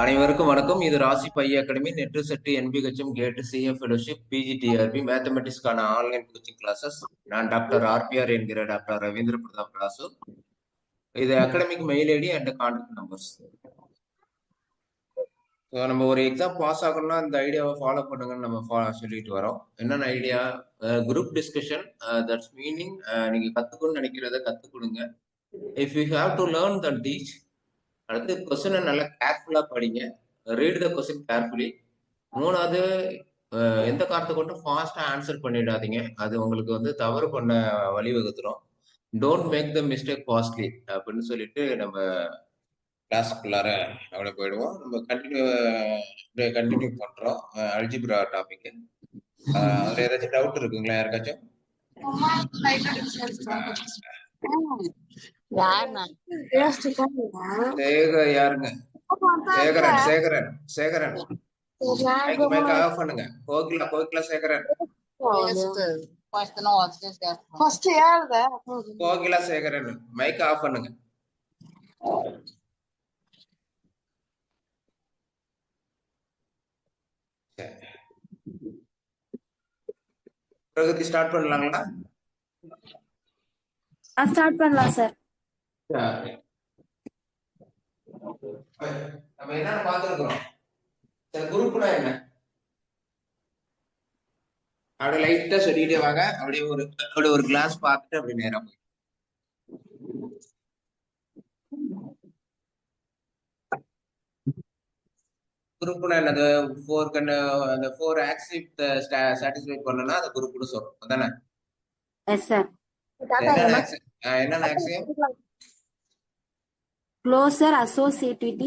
அனைவருக்கும் வணக்கம். இது Rasi Pi Academy NET SET NBHM GATE CF fellowship PGDRP மேத்தமெட்டிக்ஸ்க்கான ஆன்லைன் கோச்சிங் கிளாஸஸ். நான் டாக்டர் ஆர்பிஆர் என்கிற டாக்டர் ரவீந்திர பிரதாப் ராசு. இது academic mail ID and contact numbers. So நம்ம ஒரு எக்ஸாம் பாஸ் ஆகணும்னா இந்த ஐடியாவை ஃபாலோ பண்ணுங்கன்னு நம்ம சொல்லிட்டு வரோம். என்னென்ன idea? Group discussion, that's meaning நீங்க கத்துக்கணும்னு நினைக்கிறத கத்துக் கொடுங்க. If you have to learn then teach. அடுத்து கொஸ்டினை நல்லா கேர்ஃபுல்லா படிங்க. Read the question carefully. மூணாவது, எந்த காரணத்தை கொண்டும் ஃபாஸ்டா ஆன்சர் பண்ணிடாதீங்க. அது உங்களுக்கு வந்து தவறு பண்ண வழிவகுத்துரும். Don't make the mistake costly அப்படின்னு சொல்லிட்டு நம்ம கிளாஸ்க்குள்ளார அவ்வளோ போயிடுவோம். நம்ம கண்டினியூ பண்றோம் அல்ஜிப்ரா டாபிக். அதுல ஏதாச்சும் டவுட் இருக்குங்களா யாருக்காச்சும்? யாருங்க? சேகரன் சேகரன் சேகரன் மைக் ஆஃப் பண்ணுங்க. கோகிலா சேகரன். கோகிலா சேகரன் மைக் ஆஃப் பண்ணுங்க. பிரகதி ஸ்டார்ட் பண்ணலாங்களா? ஸ்டார்ட் பண்ணலாம் சார். நம்ம என்ன பார்த்துருக்கிறோம்? குரூப்னா என்ன? அப்படியே லைட்டா சொல்லிட்டே வாங்க. அப்படியே ஒரு கிளாஸ் பார்த்துட்டு அப்படி நேரம் போய் குரூப்னா என்னது? அந்த 4 ஆக்சிஸ் சாட்டிஸ்ஃபை பண்ணனா அது குரூப்னு சொல்றோம். அதானே? Yes sir. என்னென்ன axiom? Closure associativity,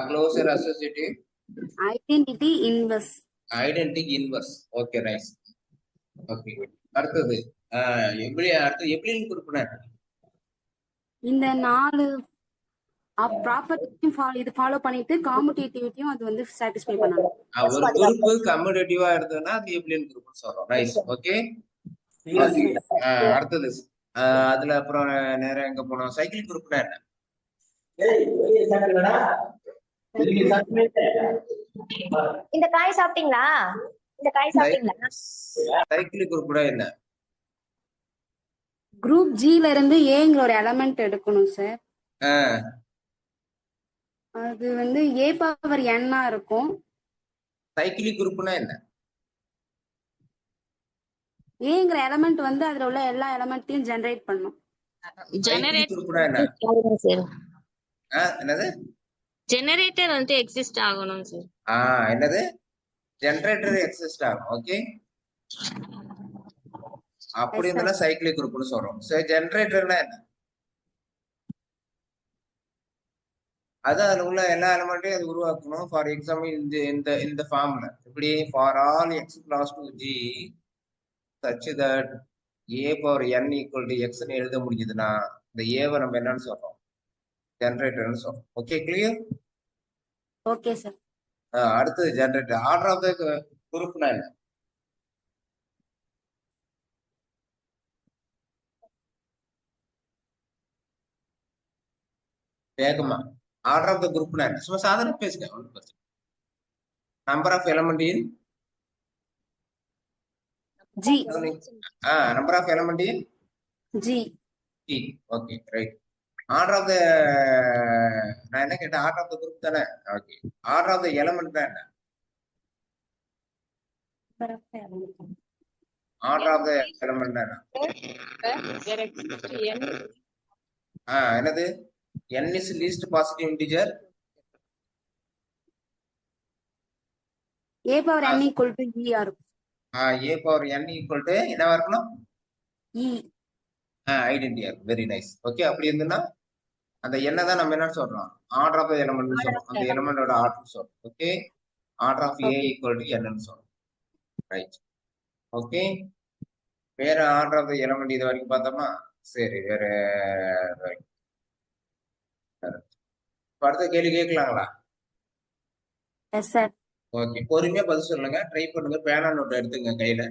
closure associative, identity inverse. Identity inverse. Okay, nice. Okay, அடுத்தது எப்படின்னு குரூப்னா இந்த 4 ப்ராப்பர்ட்டியும் இது ஃபாலோ பண்ணிட்டு காம்படிட்டிவிட்டியும் அது வந்து சாட்டிஸ்ஃபை பண்ணணும். ஒரு குரூப் கம்யூனிட்டிவா இருந்ததுன்னா அது எப்படின்னு குரூப்னு சொல்றோம். நைஸ். ஓகே. அடுத்தது அதுல அப்புறம் நேரம் எங்க போனோம்? சைக்கிள் குரூப்னா என்ன? இந்த காய் சாப்பிட்டீங்களா? சைக்கிள் குரூப்னா என்ன? குரூப் ஜில இருந்து ஏங்கிற ஒரு எலிமெண்ட் எடுக்கணும் சார். அது வந்து a பவர் n ஆ இருக்கும். சைக்கிள் குரூப்னா என்ன? ஏங்கிற எலிமெண்ட் வந்து அதுல உள்ள எல்லா எலிமெண்ட்டையும் ஜெனரேட் பண்ணும். ஜெனரேட் குரூப்னா என்ன? என்னது? ஜெனரேட்டர் வந்து எக்ஸிஸ்ட் ஆகணும் சார். என்னது? ஜெனரேட்டர் எக்ஸிஸ்ட் ஆகும். ஓகே, அப்படி இருந்தா சைக்கிள் குரூப்னு சொல்றோம். சோ ஜெனரேட்டர்னா என்ன? அது அதுல உள்ள எல்லா எலிமெண்ட்டையும் அது உருவாக்கணும். ஃபார் எக்ஸாம்பிள் இந்த ஃபார்ம்ல இப்படி for all x plus to G such that a power n equal to எக்ஸ்ன்னு எழுத முடிஞ்சதுன்னா இந்த ஏவை நம்ம என்னன்னு சொல்றோம்? ஜெனரேட்டர்னு சொல்றோம். Okay, clear? Okay sir. அடுத்தது ஜெனரேட்டர். ஆர்டர் ஆஃப் த குரூப்னா என்ன? வேகமா ஆர்டர் ஆஃப் த குரூப்னா என்ன? சும்மா சாதாரண பேசுங்க. Number of element in G. Number of element in G. G. Okay, right. Order of the நான் என்ன கேட்டேன்? ஆர்டர் ஆஃப் த குரூப் தானே? Okay, order of the element தான் என்ன? ஆர்டர் ஆஃப் த எலிமெண்ட் என்ன? என்னது? n is least positive integer. a power n equal to e ஆ இருக்கும். a power n equal to என்னவா இருக்கணும்? e. ஐடென்டிட்டியா இருக்கும். Very nice. ஓகே, அப்படி இருந்ததுன்னா அந்த என்ன தான் நம்ம என்ன சொல்றோம்? ஆர்டர் ஆஃப் த எலிமெண்ட் சொல்றோம். அந்த எலிமெண்டோட ஆர்டர் சொல்றோம். Okay, order of a equal to n சொல்றோம். ரைட். ஓகே, வேற ஆர்டர் ஆஃப் த எலிமெண்ட் இது வரைக்கும் பார்த்தோமா? சரி, வேற அடுத்த கேள்வி கேட்கலாங்களா? S sir. ஓகே, பொறுமையா பதில் சொல்லுங்க. ட்ரை பண்ணுங்க. பேனா நோட் எடுத்துங்க கையில.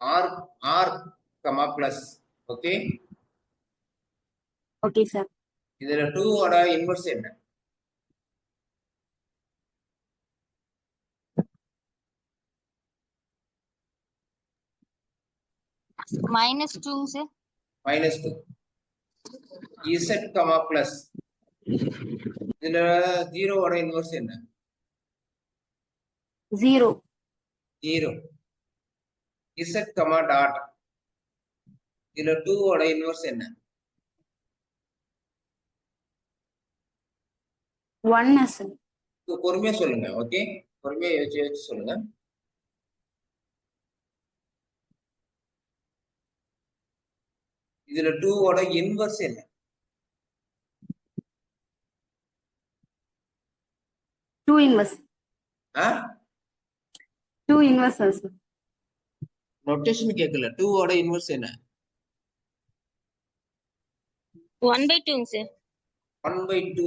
R comma plus. Okay, okay sir. இதுல 2 ஓட இன்வெர்ஸ் என்ன? -2 சார். -2. Z comma plus. இதுல 0 ஓட இன்வெர்ஸ் என்ன? 0. 0. Z comma dot. இதுல 2 ஓட இன்வெர்ஸ் என்ன? 1 சார். பொறுமையா சொல்லுங்க. ஓகே, பொறுமையா யோசிச்சு சொல்லுங்க. இதுல 2 ஓட இன்வெர்ஸ் என்ன? 2 இன்வெர்ஸ். 2 inverse sir. நோட்டேஷன் கேட்கல. 2 ஓட இன்வெர்ஸ் என்ன? 1/2 சார். 1/2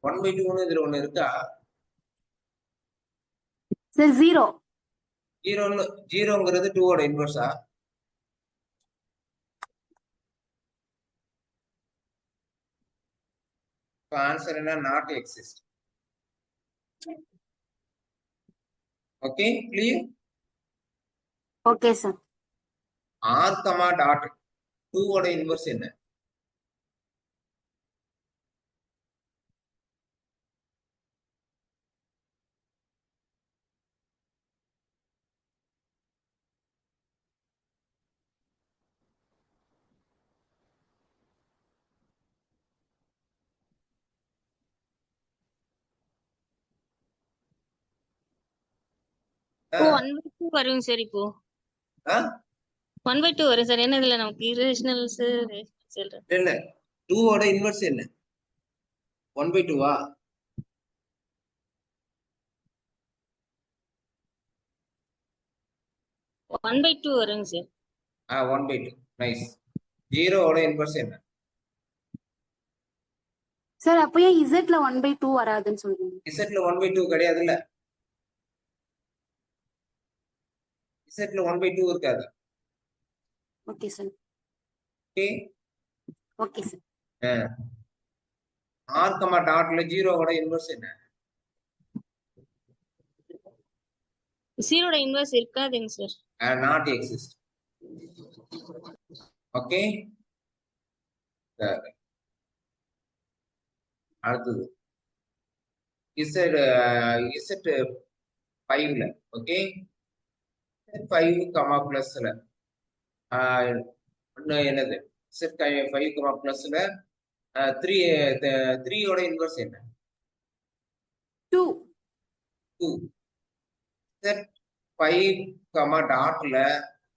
1/2 இதுல ஒண்ணு இருக்கா? சார் 0. 0ங்கிறது 2 ஓட இன்வெர்ஸா? ஆன்சர் என்ன? Not exist. Okay, clear? Okay sir. R comma dot 2 ஓட இன்வெர்ஸ் என்ன? ஓ 1/2 வரும் சார். இப்போ ஆ? 1/2 வரும் சார். என்ன இதுல நமக்கு இரேஷனல் சார் சொல்றேன். இல்ல, 2 ஓட இன்வெர்ஸ் என்ன? 1/2 1/2 வருங்க சார். 1/2. நைஸ். 0 ஓட இன்வெர்ஸ் என்ன? சார் அப்போ ஏன் இசட்ல 1/2 வராதுன்னு சொல்றீங்க? இசட்ல 1/2 கிடையாதுல்ல. இசட்ல 1/2 இருக்காது. Okay sir. Okay, okay sir. R comma டாட்ல 0 ஓட இன்வெர்ஸ் என்ன? 0 இன்வெர்ஸ் இருக்காதுங்க சார். Not exist. ஓகே, அடுத்தது இசட் 5ல. ஓகே, 5 கமா பிளஸ்ல என்னது? இசட் 5 கமா பிளஸ்ல 3 ஓட இன்வெர்ஸ் என்ன? 2. 2. இசட் 5 கமா டாட்ல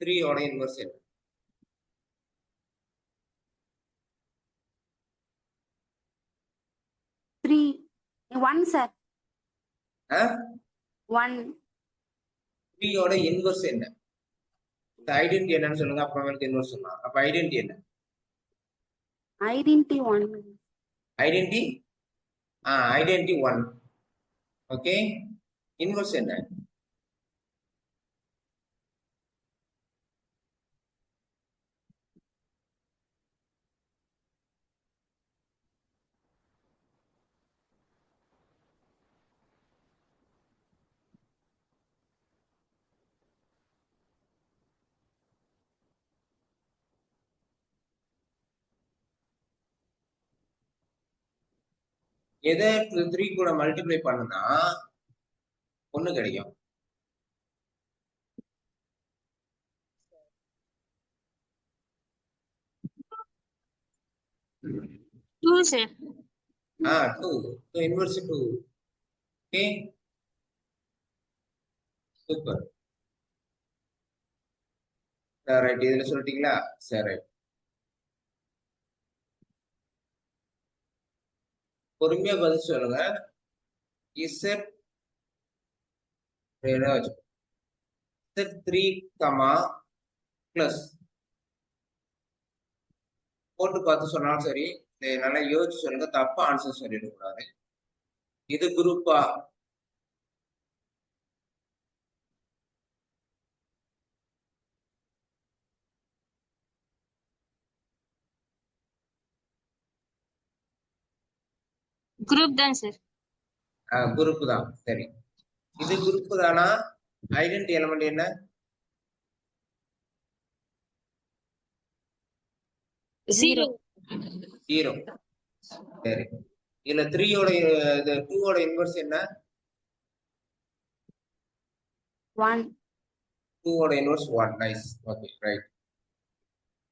3 ஓட இன்வெர்ஸ் என்ன? 3. 1 சார். 1. 3 ஓட இன்வெர்ஸ் என்ன? ஐடென்டி என்னன்னு சொல்லுங்க, அப்புறமேலுக்கு இன்வெர்ஸ் சொல்லலாம். அப்ப ஐடென்டி என்ன? Identity 1. Identity identity 1. Okay, inverse என்ன? எதை 3 கூட மல்டிப்ளை பண்ணுனா 1 கிடைக்கும். Two sir. 2. So inverse 2. Okay, super. Right, இதுல சொல்லிட்டீங்களா? சரி, ரைட். பொறுமையா பதில் சொல்லுங்க. இசட் 3 கமா பிளஸ் போட்டு பார்த்து சொன்னாலும் சரி, நல்லா யோசிச்சு சொல்லுங்க. தப்பா ஆன்சர் சொல்லிடக்கூடாது. இது குரூப்பா? குரூப் தான் சார். குரூப் தான். சரி, இது குரூப் தானா? ஐடென்டி எலமெண்ட் என்ன? ஜீரோ. 0. சரி, இதுல 3 ஓட இது 2 ஓட இன்வெர்ஸ் என்ன? 1. 2 ஓட inverse 1. Nice. Okay, right.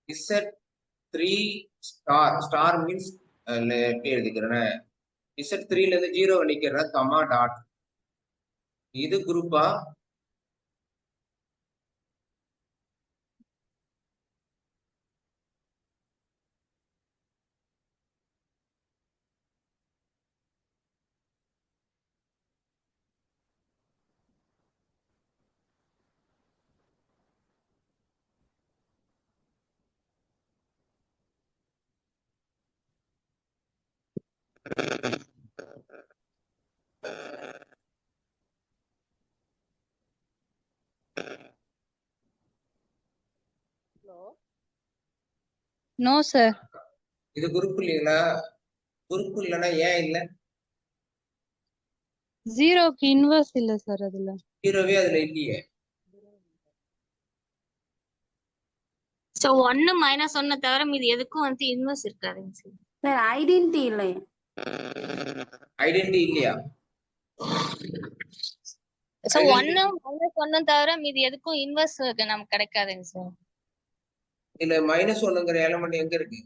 Z3 star means எப்படி எழுதிக்கிறேன்? Z3 ல இருந்து 0 நிக்கிறேன், கமா டாட். இது குரூப்பா? No sir. இது குரூப் இல்லைங்களா? குரூப் இல்லைன்னா ஏன் இல்ல? ஜீரோக்கு இன்வர்ஸ் இல்ல சார் அதுல. 0வே அதுல இல்லையே. சோ 1 மைனஸ் 1 தவிர மீதி எதுக்கும் வந்து இன்வெர்ஸ் இருக்காதுங்க சார். சார் ஐடென்டி இல்லையே. ஐடென்டி இல்லையா? சோ 1 மைனஸ் 1 தவிர மீதி எதுக்கும் இன்வெர்ஸ் நமக்கு கிடைக்காதுங்க சார். இல்ல, -1ங்கிற எலமெண்ட் எங்க இருக்கு?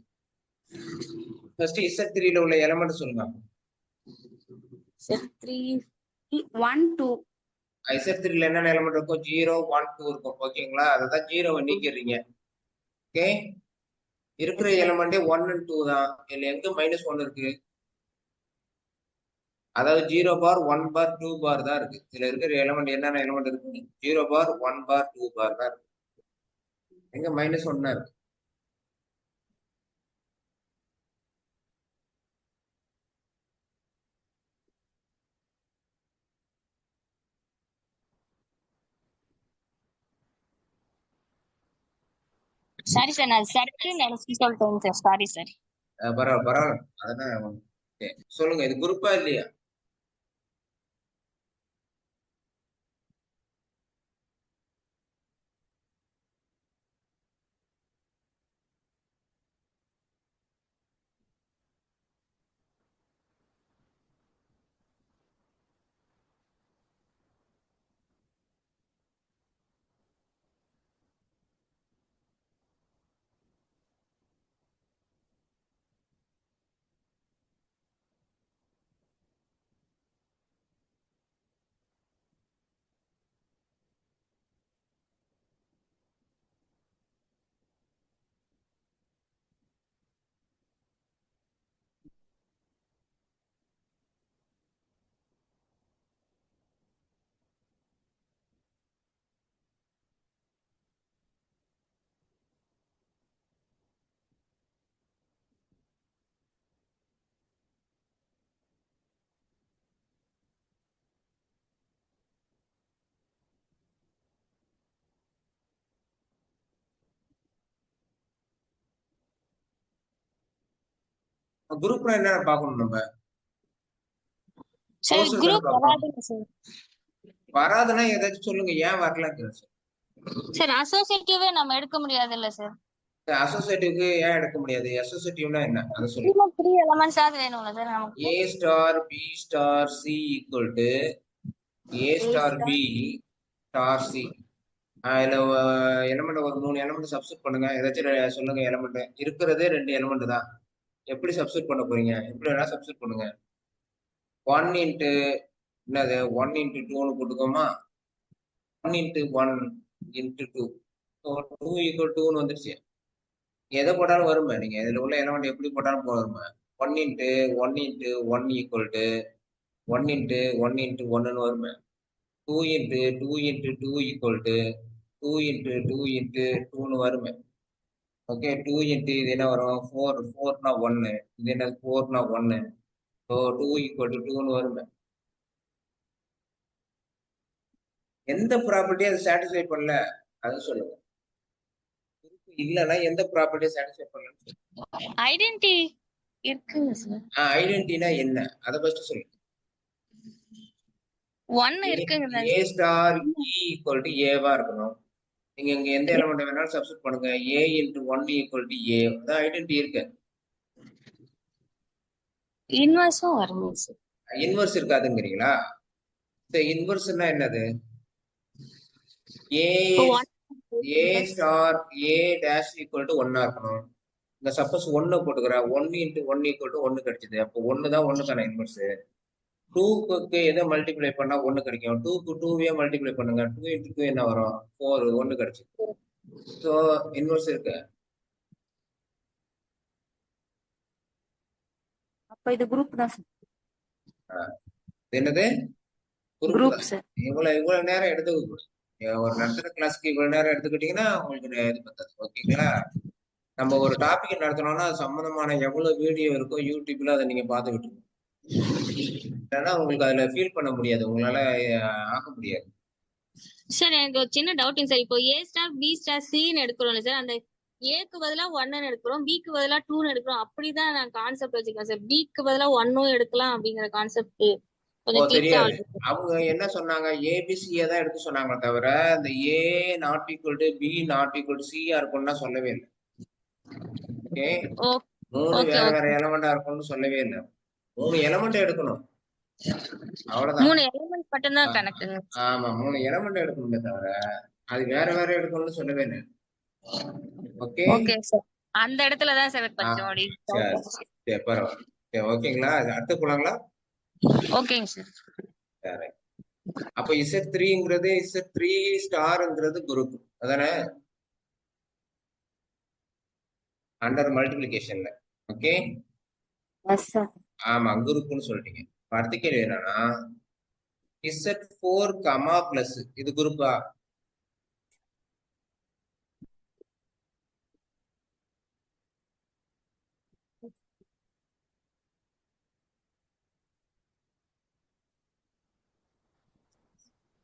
ஃபர்ஸ்ட் Z3 ல உள்ள எலமெண்ட் சொல்லுங்க. Z3 1 2. Z3 ல என்னென்ன எலமெண்ட் இருக்கும்? 0 1 2 இருக்கும். ஓகேங்களா? அததான் 0வை நீக்கிறீங்க. ஓகே, இருக்கிற எலமெண்டே 1 and 2 தான். இதுல எங்க -1 இருக்கு? அதாவது 0 பார் 1 பார் 2 பார் தான் இருக்கு. இதுல இருக்கிற எலமெண்ட் என்னென்ன எலமெண்ட் இருக்கு? 0 பார் 1 பார் 2 பார் தான் இருக்கு. எங்க -1 இருக்கு? சாரி சார், நான் சர்க்கு நினைச்சு சொல்லிட்டேன் சார். Sorry sir. பரவாயில்ல. அதான் சொல்லுங்க, இது குரூப்பா இல்லையா? குரூப்ல என்ன பார்க்கணும் நம்ம? சார் Sources குரூப் தானே பார்க்கணும். வராதுங்க சார். வராதுன்னா ஏதாச்சும் சொல்லுங்க, ஏன் வரல? சார் அசோசியேட்டிவே நம்ம எடுக்க முடியாது இல்ல சார். அசோசியேட்டிவ்க்கு ஏன் எடுக்க முடியாது? அசோசியேட்டிவ்னா என்ன அதை சொல்லுங்க. 3 எலிமெண்ட்ஸ் ஆது வேணும்ல சார் நமக்கு. A star B star C equal to A star B star C. இதுல எலமெண்ட் ஒரு 3 எலமெண்ட் சப்ஸ்டிட் பண்ணுங்க. ஏதாச்சும் சொல்லுங்க. எலமெண்ட் இருக்கிறதே 2 எலமெண்ட் தான். எப்படி சப்ஸ்டிட் பண்ண போறீங்க? எப்படி வேணா சப்ஸ்டிட் பண்ணுங்க. 1 இன்ட்டு என்னது 1 இன்ட்டு 2ன்னு போட்டுக்கோமா. 1 இன்ட்டு 1 இன்ட்டு 2. ஸோ 2 ஈக்குவல் 2ன்னு வந்துருச்சு. எதை போட்டாலும் வருமே. நீங்க இதுல உள்ள எலமெண்ட் எப்படி போட்டாலும் வருமே. 1 into 1 into 1 equal to 1 into 1 into 1ன்னு வருமே. 2 into 2 into 2 equal to 2 into 2 into 2ன்னு வருமே. ஓகே, 2 இன்ட்டு இது என்ன வரும்? 4. 4னா 1. இது என்ன? 4னா 1. ஸோ 2 ஈக்குவல் டு 2ன்னு வருமே. எந்த ப்ராப்பர்ட்டியும் அது சாட்டிஸ்ஃபை பண்ணல, அது சொல்லுங்க. இல்லைன்னா எந்த ப்ராப்பர்ட்டியும் சாட்டிஸ்ஃபை பண்ணலன்னு சொல்லுங்க. ஐடென்டி இருக்குங்க சார். ஐடென்டிட்டினா என்ன அதை ஃபர்ஸ்ட் சொல்லுங்க. 1 இருக்குங்க sir. A star E equal to ஏவா இருக்கணும். நீங்க இங்க எந்த எலமெண்ட் வேணாலும் சப்ஸ்டிட் பண்ணுங்க. ஏ இன்டு 1 ஈக்குவல் டு ஏ, அதான் ஐடென்டிட்டி இருக்கு. இன்வர்ஸும் வரணும் சார். இன்வர்ஸ் இருக்காதுங்கிறீங்களா? இன்வர்ஸ்னா என்னது? A A star A dash equal to 1 இருக்கணும். இந்த சப்போஸ் 1 போட்டுக்கிறேன், 1 இன்டு 1 ஈக்குவல் டு 1 கிடைச்சது. அப்போ 1 தான் 1க்கான இன்வர்ஸ். 2க்கு எதை மல்டிப்ளை பண்ணா 1 கிடைக்கும்? 2க்கு 2வே மல்டிப்ளை பண்ணுங்க. 2 இன்டு 2 என்ன வரும்? 4, 1 கிடைச்சது. ஸோ இன்வர்ஸ் இருக்கு. அப்ப இது குரூப் தான் சார். என்னது? Group sir. இவ்வளவு நேரம் எடுத்துக்க ஒரு நடத்துற கிளாஸ்க்கு இவ்வளவு நேரம் எடுத்துக்கிட்டீங்கன்னா உங்களுக்கு இது பத்தாது. ஓகேங்களா? நம்ம ஒரு டாபிக் நடத்தணும்னா அது சம்பந்தமான எவ்வளவு வீடியோ இருக்கோ யூடியூப்ல அதை நீங்க பார்த்துக்கிட்டு இருக்கணும். இல்லைன்னா உங்களுக்கு அதுல ஃபீல் பண்ண முடியாது, உங்களால ஆக முடியாது. சார் எனக்கு ஒரு சின்ன டவுட்டிங் சார். இப்போ ஏ ஸ்டார் பி ஸ்டார் சின்னு எடுக்கிறோம்ல சார், அந்த ஏக்கு பதிலா 1 எடுக்கிறோம், பிக்கு பதிலா 2 எடுக்கிறோம். அப்படிதான் நான் கான்செப்ட் வச்சுக்கிறேன் சார். பிக்கு பதிலா 1 எடுக்கலாம் அப்படிங்கிற கான்செப்ட் கொஞ்சம் கிளிக் தெரியாது. ஆகுது. அவங்க என்ன சொன்னாங்க? ஏபிசியை தான் எடுக்க சொன்னாங்க தவிர இந்த A not equal to B not equal to சியா இருக்கும்னா சொல்லவே இல்லை. ஓகே, 3 வேற வேற எலமெண்டா இருக்கும்னு சொல்லவே இல்லை. 3 எலமெண்ட் எடுக்கணும், அவ்வளவுதான். 3 எலிமெண்ட் மட்டும் தான் கணக்குங்க. ஆமா, 3 எலமெண்ட் எடுக்கணுமே தவிர அது வேற வேற எடுக்கணும்னு சொல்லவே இல்லை. ஓகே ஓகே சார், அந்த இடத்துல தான் சார் கொஞ்சம் சரி, பரவாயில்ல. ஓகேங்களா? அடுத்து போலாங்களா? ஓகேங்க சார். சரி, அப்ப Z3ங்கிறது Z3 ஸ்டார்ங்கிறது குரூப் அதானே? அண்டர் மல்டிபிளிகேஷன்ல. Okay, yes sir. ஆமா, குரூப்னு சொல்லிட்டீங்க. அடுத்த கேள்வி என்னன்னா, Z4 கமா பிளஸ் இது குரூப்பா?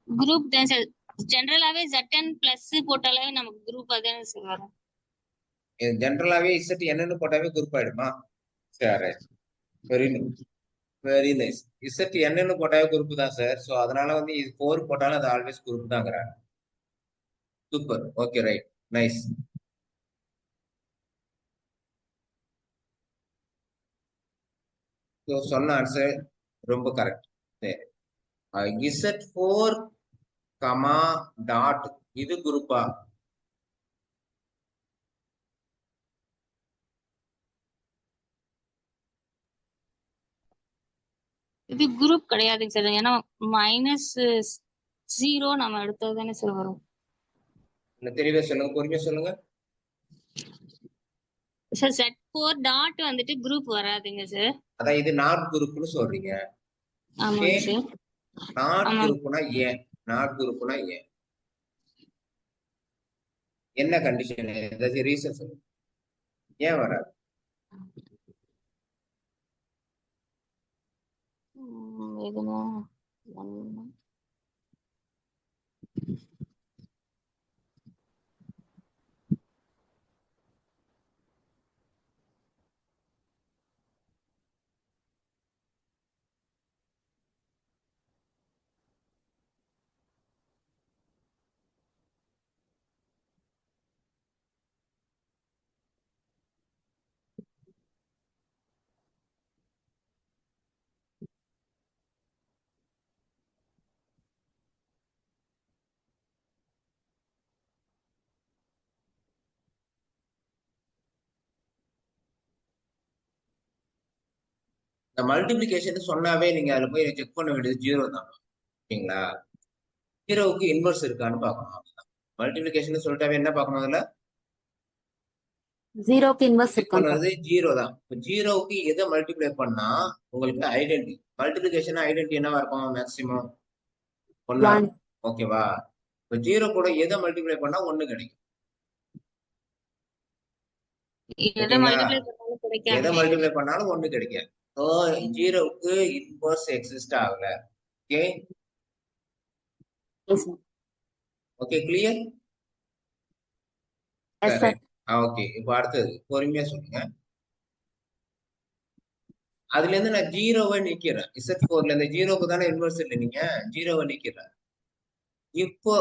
குரூப் தான் சார். ஜெனரலாவே ZN பிளஸ் போட்டாலே நமக்கு குரூப் அதானே சார் வரும். ஜென்ரலாவே Z என்னன்னு போட்டாவே குரூப் ஆயிடுமா? சரி, very nice, very nice. Z என்னன்னு போட்டாவே குரூப் தான் சார். ஸோ அதனால வந்து இது 4 போட்டாலும் அது ஆல்வேஸ் குரூப் தாங்கிறாங்க. Super, okay, right, nice. So சொன்ன ஆன்சர் ரொம்ப கரெக்ட். Z4 கமா டாட் இது குரூப்பா? இது குரூப் கிடையாதுங்க சார். ஏன்னா -0 நம்ம எடுத்தது தானே சார் வரும். தெளிவா சொல்லுங்க, பொறுமையா சொல்லுங்க சார். Z4 டாட் வந்துட்டு குரூப் வராதுங்க சார். அதான் இது நாட் குரூப்னு சொல்றீங்க. ஆமாங்க சார். நாட் குரூப்னா ஏன்? நாட் குரூப்னா ஏன்? என்ன கண்டிஷன்? ஏதாச்சும் ரீசன் சொல்லுங்க, ஏன் வராது? எதுனா இந்த மல்டிபிளிகேஷன் சொன்னாவே நீங்க அதுல போய் செக் பண்ண வேண்டியது 0 தான். ஓகேங்களா? 0க்கு இன்வர்ஸ் இருக்கான்னு பார்க்கணும். மல்டிபிளிகேஷன் சொல்லிட்டாவே என்ன பார்க்கணும்? அதுல 0க்கு இன்வர்ஸ் செக் இருக்கான்னு பண்ணது 0 தான். இப்போ 0க்கு எதை மல்டிப்ளை பண்ணா உங்களுக்கு ஐடென்டி? மல்டிபிளிகேஷன் ஐடென்டி என்னவா இருக்கும்? மேக்ஸிமம் 1. ஓகேவா? இப்போ 0 கூட எதை மல்டிப்ளை பண்ணா 1 கிடைக்கும்? எதை மல்டிப்ளை பண்ணாலும் 1 கிடைக்காது. ஸோ 0க்கு இன்வர்ஸ் எக்ஸிஸ்ட் ஆகல. Okay, okay, clear? ஓகே, இப்போ அடுத்தது பொறுமையா சொல்லுங்க. அதுல இருந்து நான் ஜீரோவை நீக்கிறேன். Z4ல இருந்து ஜீரோக்கு தானே இன்வெர்ஸ் இல்லை, நீங்க ஜீரோவை நீக்கிறேன். இப்போ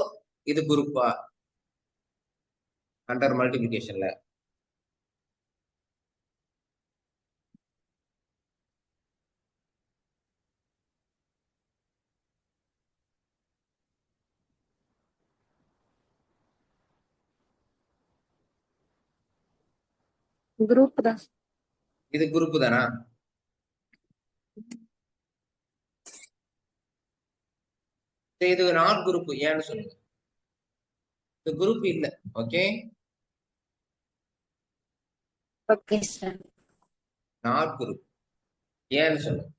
இது குரூப்பா அண்டர் மல்டிபிளிகேஷன்ல? குரூப் தான். இது குரூப் தானா? இது நாட் குரூப், ஏன்னு சொல்லுங்க. இது குரூப் இல்ல. Okay, okay sir. Not group, ஏன்னு சொல்லுங்க.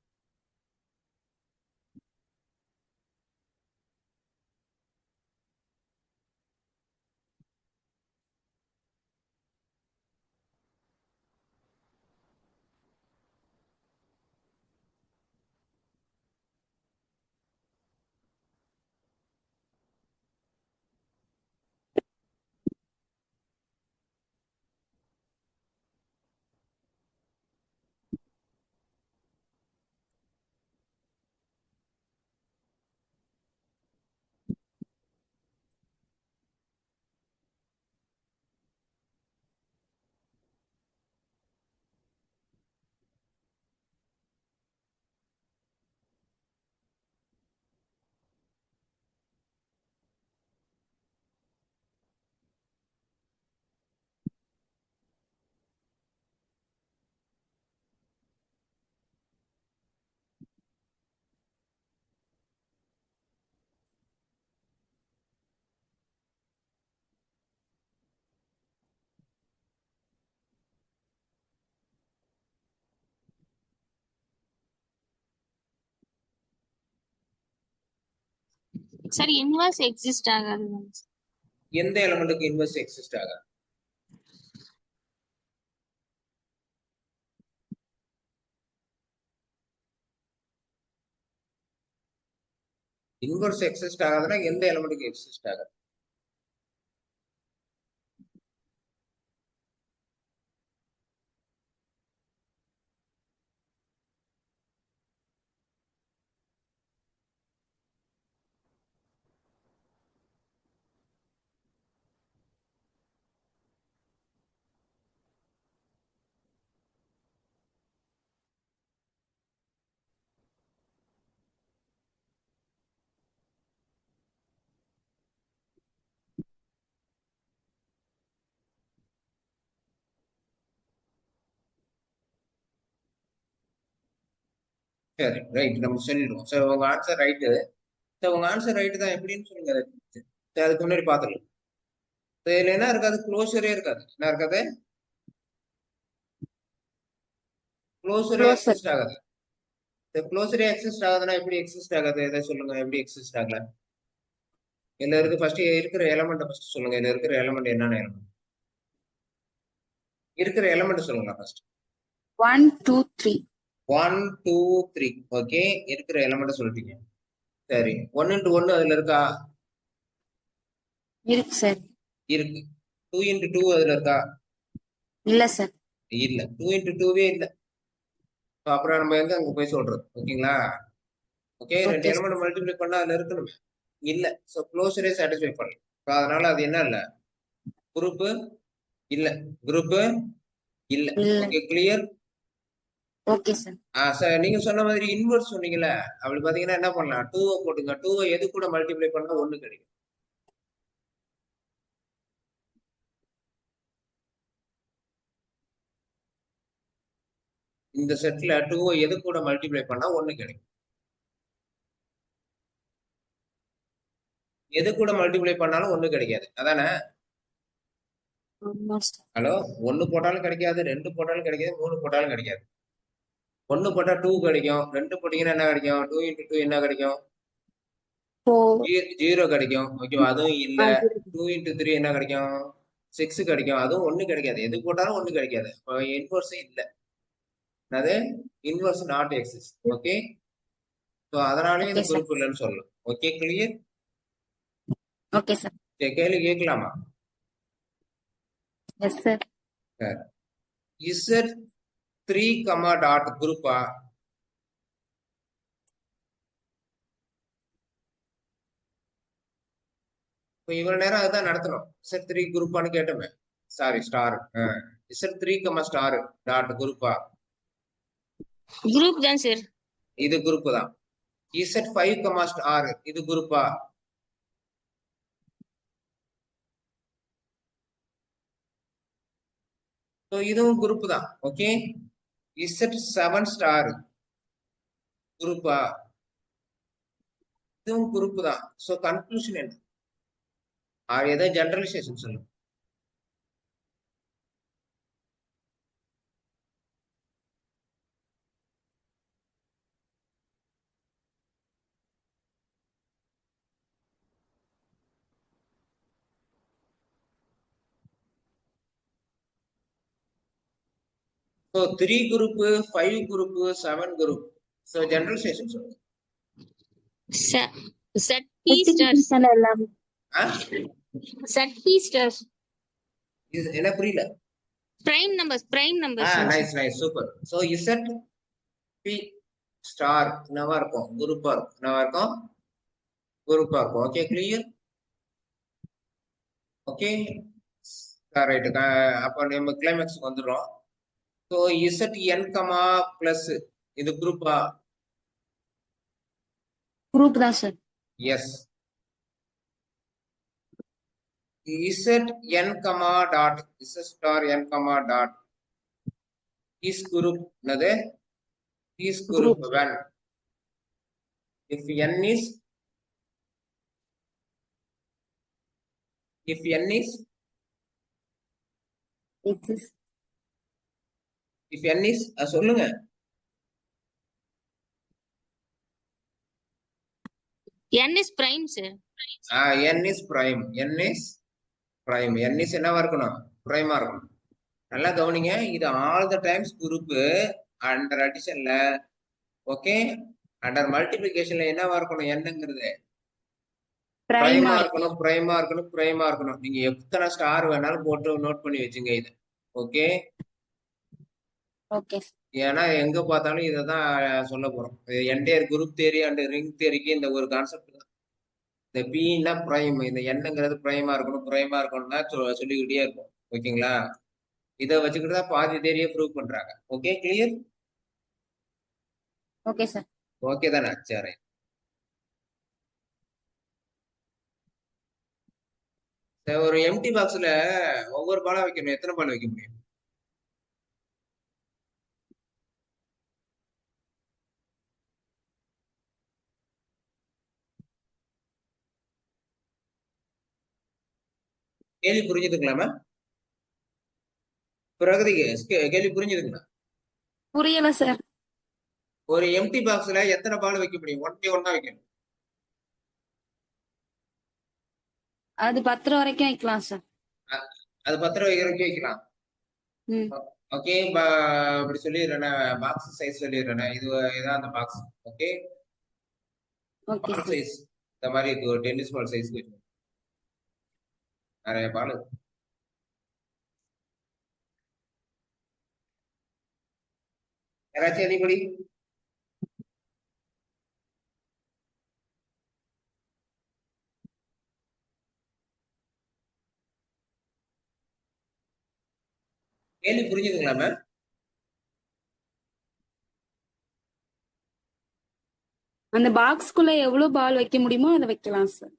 சார் இன்வர்ஸ் எக்ஸிஸ்ட் ஆகாது. எந்த எலமெண்ட்டுக்கு இன்வெர்ஸ் எக்ஸிஸ்ட் ஆகாது? இன்வெர்ஸ் எக்ஸிஸ்ட் ஆகாதுன்னா எந்த எலமெண்ட்டுக்கு எக்ஸிஸ்ட் ஆகாது? சரி, ரைட், நம்ம சொல்லிடுவோம். சார் உங்க ஆன்சர் ரைட்டு. சார் உங்க ஆன்சர் ரைட்டு தான், எப்படின்னு சொல்லுங்க. சரி, அதுக்கு முன்னாடி பாத்துக்கலாம். இதுல என்ன இருக்காது? க்ளோஷரே இருக்காது. என்ன இருக்காது? க்ளோஷரே Closer. எக்ஸிஸ்ட் ஆகாது. க்ளோஸரே எக்ஸிஸ்ட் ஆகுதுன்னா எப்படி எக்ஸிஸ்ட் ஆகாது? எதை சொல்லுங்க, எப்படி எக்ஸிஸ்ட் ஆகல? இதுல இருக்கு ஃபர்ஸ்ட் இருக்கிற எலமெண்ட் ஃபர்ஸ்ட் சொல்லுங்க. இதுல இருக்கிற எலமெண்ட் என்னென்ன எலமெண்ட் இருக்கிற எலமெண்ட் சொல்லுங்க ஃபர்ஸ்ட். 1 2 3. 1 2 3. ஓகே, இருக்கிற எலமெண்ட் சொல்லிட்டீங்க. சரி, 1 into 1 அதுல இருக்கா? இருக்கு சார். இருக்கு. 2 into 2 அதுல இருக்கா? இல்ல சார். இல்ல. 2 into 2வே இல்ல. அப்புறம் நம்ம எங்க அங்க போய் சொல்றது? ஓகேங்களா? ஓகே, ரெண்டு Okay. எலமெண்ட் மல்டிப்ளை பண்ணா அதுல இருக்கணுமே. இல்ல. சோ க்ளோஸரே சாட்டிஸ்ஃபை பண்ணல. அதனால அது என்ன இல்ல? குரூப் இல்ல. குரூப் இல்ல. இல்ல. Okay, clear. Okay sir. Sir நீங்க சொன்ன மாதிரி இன்வெர்ஸ் சொன்னீங்கல்ல, அப்படி பாத்தீங்கன்னா என்ன பண்ணலாம்? 2 போட்டுங்க. 2 எது கூட மல்டிப்ளை பண்ணா 1 கிடைக்கும். இந்த செட்ல 2 எது கூட மல்டிப்ளை பண்ணா 1 கிடைக்கும். எது கூட மல்டிப்ளை பண்ணாலும் 1 கிடைக்காது, அதானே? ஆமா சார். ஹலோ, 1 போட்டாலும் கிடைக்காது, 2 போட்டாலும் கிடைக்காது, 3 போட்டாலும் கிடைக்காது. 1 போட்டா 2 கிடைக்கும், 2 போட்டீங்கன்னா என்ன கிடைக்கும்? 2 into 2 என்ன கிடைக்கும்? 4. 0 கிடைக்கும். ஓகேவா? அதுவும் இல்ல. 0. 2 into 3 என்ன கிடைக்கும்? 6 கிடைக்கும். அதுவும் 1 கிடைக்காது. எது போட்டாலும் 1 கிடைக்காது. இன்வெர்ஸே இல்ல. அது inverse not exist. Okay, so அதனாலே இந்த Okay, sir. குரூப் இல்லைன்னு சொல்லலாம். Okay, clear. Okay sir. கேள்வி கேட்கலாமா? Yes sir. Z3, டாட் குரூப்பா? இப்போ இவ்வளவு நேரம் அதுதான் நடத்தணும். இசட் த்ரீ குரூப்பான்னு கேட்டோமே, sorry star. Z three comma star dot குரூப்பா, குரூப் தான் சார். இது குரூப் தான். இசட் ஃபைவ் கமா ஸ்டார் இது குரூப்பா, ஸோ இதுவும் குரூப் தான். ஓகே, இசட் செவன் ஸ்டார் குரூப்பா, இதுவும் குரூப் தான். ஸோ கன்க்ளூஷன் என்ன? ஏதோ ஜெனரலைசேஷன் சொல்லுங்க. So three group, five group, seven group. So generalisation சொல்லுங்க. Set P stars. எல்லாமே ஆ? Set P stars. இது என்ன புரியல? Prime numbers. Nice nice super. So Z P star என்னவா இருக்கும்? குரூப்பா இருக்கும். என்னவா இருக்கும்? குரூப்பா இருக்கும். Okay, clear. Okay right. அப்போ நம்ம கிளைமேக்ஸ்க்கு வந்துடுறோம். So Z N comma plus இது குரூப்பா? குரூப் தான் sir. Yes. Z N comma dot Z star N comma dot is group என்னது? Is group when if n is exist. if n is சொல்லுங்க. n is prime sir. n is prime. n is என்னவா இருக்கணும்? பிரைமா இருக்கணும். நல்லா கவனிங்க, இது all the times group. Under அடிஷன்ல okay, under மல்டிபிளிகேஷன்ல என்னவா இருக்கணும்? என்னங்கிறது பிரைமா இருக்கணும். பிரைமா இருக்கணும். நீங்க எத்தனை ஸ்டார் வேணாலும் போட்டு நோட் பண்ணி வச்சுங்க இது. Okay, okay. ஏன்னா எங்க பார்த்தாலும் இதை தான் சொல்ல போறோம். Entire group theory and ring தியரிக்கு இந்த ஒரு கான்செப்ட் தான். இந்த பின்னா பிரைம், இந்த என்னங்கிறது பிரைமா இருக்கணும்னா சொல்லிக்கிட்டே இருக்கும். ஓகேங்களா? இதை வச்சுக்கிட்டு தான் பாதி தேரியை ப்ரூவ் பண்றாங்க. Okay, clear? Okay sir. Okay தானே? சரி. ஒரு எம்டி பாக்ஸ்ல ஒவ்வொரு பாலா வைக்கணும். எத்தனை பால் வைக்க முடியும்? கேள்வி புரிஞ்சுதுங்களாமா? பிரகதிக்கு கேள்வி புரிஞ்சுதுங்களா? புரியல சார். ஒரு எம்டி பாக்ஸ்ல எத்தனை பால் வைக்க முடியும்? ஒன் தான் வைக்கணும். அது 10 ரூபா வரைக்கும் வைக்கலாம் சார். அது 10 ரூபாய் வரைக்கும் வைக்கலாம். ம். ஓகே, இப்படி சொல்லிடுறேன். பாக்ஸ் சைஸ் சொல்லிடுறேன். இதான் அந்த பாக்ஸ். ஓகே, ஓகே பால் சார். சைஸ் இந்த மாதிரி டென்னிஸ் பால் சைஸ் நிறைய பால். யாராச்சும் எனிபடி? கேள்வி புரிஞ்சுதுங்களா மேம்? அந்த பாக்ஸ்க்குள்ள எவ்வளவு பால் வைக்க முடியுமோ அதை வைக்கலாம் சார்.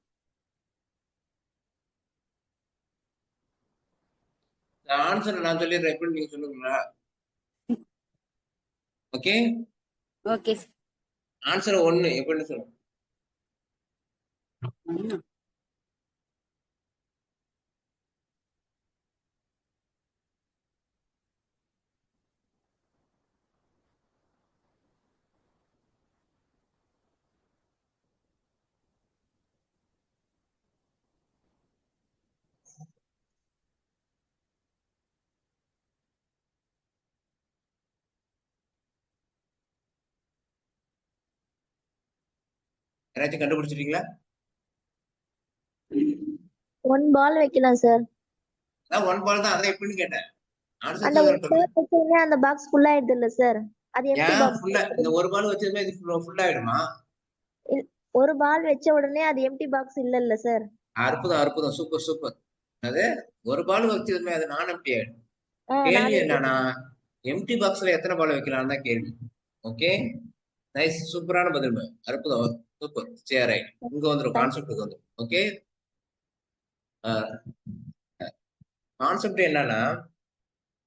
ஆன்சர் நான் சொல்லிடுறேன், எப்படி நீங்க சொல்லுங்களா? Okay, okay sir. ஆன்சர் 1 எப்படின்னு சொல்லுங்க. யாராச்சும் கண்டுபிடிச்சிட்டீங்களா? 1 பால் வைக்கலாம் சார். அதான் 1 பால் தான். அதான் எப்படின்னு கேட்டேன். அந்த ஆன்சர் ஒரு பால் வச்சதுமே அந்த பாக்ஸ் ஃபுல் ஆயிடுது இல்ல சார்? அது எம்டி ஏன் பாக்ஸ். ஃபுல்லா? இந்த ஒரு பால் வச்சதுமே இது ஃபுல் ஆயிடுமா? ஒரு பால் வச்ச உடனே அது எம்டி பாக்ஸ் இல்ல சார்? அற்புதம் அற்புதம், சூப்பர் சூப்பர். அது ஒரு பால் வச்சதுமே அது நான் எம்டி ஆயிடும். ஆ கேள்வி நாலு என்னன்னா எம்டி பாக்ஸ்ல எத்தனை பால் வைக்கலாம் தான் கேள்வி. ஓகே, நைஸ், சூப்பரான பதில் மேம், அற்புதம், சூப்பர். சரி ரைட், இங்க வந்துடும், தேங்க் கான்செப்டுக்கு வந்துடும். ஓகே, கான்செப்ட் என்னன்னா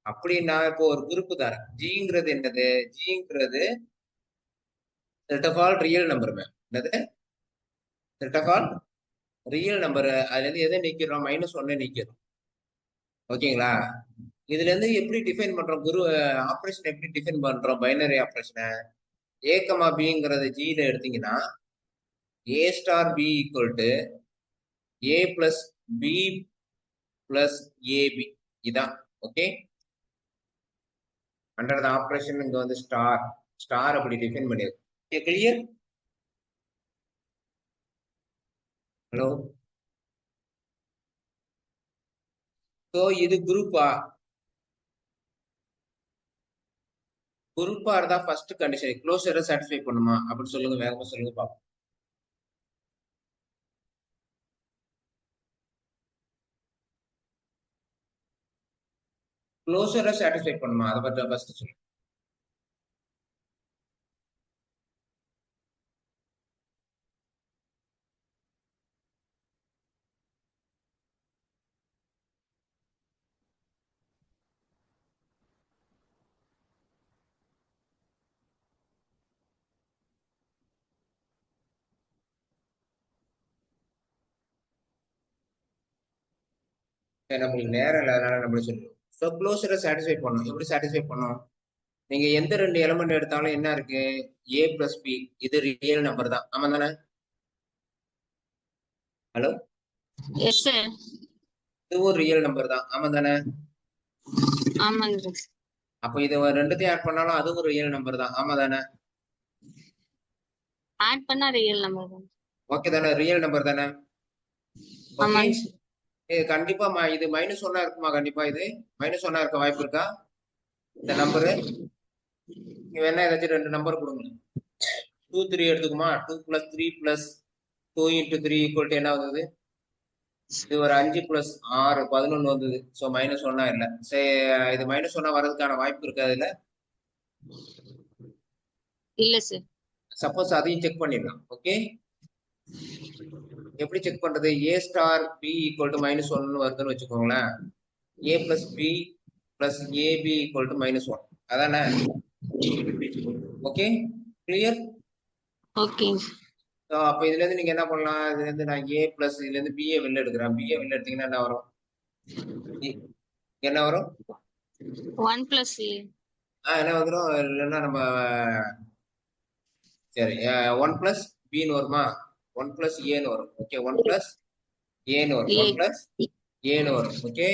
அப்படி நான் இப்போ ஒரு குரூப் தரேன். ஜிங்கிறது என்னது? ஜிங்கிறது set of all real number ma'am. என்னது? Set of all real number. அதுல இருந்து எதை நீக்கிறோம்? -1 நீக்கிறோம். ஓகேங்களா? இதுல இருந்து எப்படி டிஃபைன் பண்றோம்? குரு ஆப்ரேஷன் எப்படி டிஃபைன் பண்றோம்? பைனரி ஆப்ரேஷனை ஏ கமா பிங்கிறது ஜியில எடுத்தீங்கன்னா A star B equal to A plus B plus AB, இதான். ஓகே, அண்டர் த ஆப்ரேஷன் இங்க வந்து ஸ்டார் ஸ்டார் அப்படி டிஃபைன் பண்ணிருக்கு. கிளியர்? ஹலோ? ஸோ இது குரூப்பா? குரூப்பா இருந்தா ஃபர்ஸ்ட் கண்டிஷன் க்ளோஷரை சாட்டிஸ்ஃபை பண்ணுமா அப்படின்னு சொல்லுங்க, வேகமா சொல்லுங்க பாப்போம். க்ளோஷரை சாட்டிஸ்ஃபை பண்ணுமா, அதை பற்றி ஃபர்ஸ்ட் சொல்லுங்க. நம்மளுக்கு நேரம் இல்லாதனால நம்மள சொல்லுவோம். ஸோ க்ளோஷரை சாட்டிஸ்ஃபை பண்ணும். எப்படி சாட்டிஸ்ஃபை பண்ணும்? நீங்க எந்த ரெண்டு எலிமெண்ட் எடுத்தாலும் என்ன இருக்கு? ஏ பிளஸ் பி, இது ரியல் நம்பர் தான், ஆமா தானே? ஹலோ? Yes sir. இதுவும் ரியல் நம்பர் தான், ஆமா தானே? ஆமாங்க சார். அப்போ இது ரெண்டுத்தையும் ஆட் பண்ணாலும் அதுவும் ரியல் நம்பர் தான், ஆமா தானே? ஆட் பண்ணா ரியல் நம்பர் தான். ஓகே தானே? ரியல் நம்பர் தானே? ஓகே, ஆமாங்க சார். இது கண்டிப்பா இது -1 இருக்குமா? கண்டிப்பா இது -1 இருக்க வாய்ப்பு இருக்கா? இந்த நம்பரு நீங்க வேணா ஏதாச்சும் ரெண்டு நம்பர் கொடுங்க. 2 3 எடுத்துக்குமா? 2 + 3 + 2 × 3 = என்ன வந்தது? இது ஒரு 5 + 6 11 வந்தது. ஸோ -1 இல்ல. சரி, இது -1 வர்றதுக்கான வாய்ப்பு இருக்கு அதுல? இல்ல சார். சப்போஸ் அதையும் செக் பண்ணிடலாம். ஓகே, எப்படி செக் பண்றது? A star B equal to -1 வருதுன்னு வச்சுக்கோங்களேன். A plus B plus AB equal to -1, அதானே? Okay, clear? ஓகே. அப்ப இதுல இருந்து நீங்க என்ன பண்ணலாம்? இதுல இருந்து நான் ஏ பிளஸ் இதுல இருந்து பிஏ வெளில எடுக்கிறேன். பிஏ வெளில எடுத்தீங்கன்னா என்ன வரும்? என்ன வரும்? 1 + a. என்ன வந்துடும்? இல்லைன்னா நம்ம சரி 1 + பின்னு வருமா? 1 + ஏன்னு வரும். ஓகே, 1 + ஏன்னு வரும். 1 + ஏன்னு வரும். ஓகே,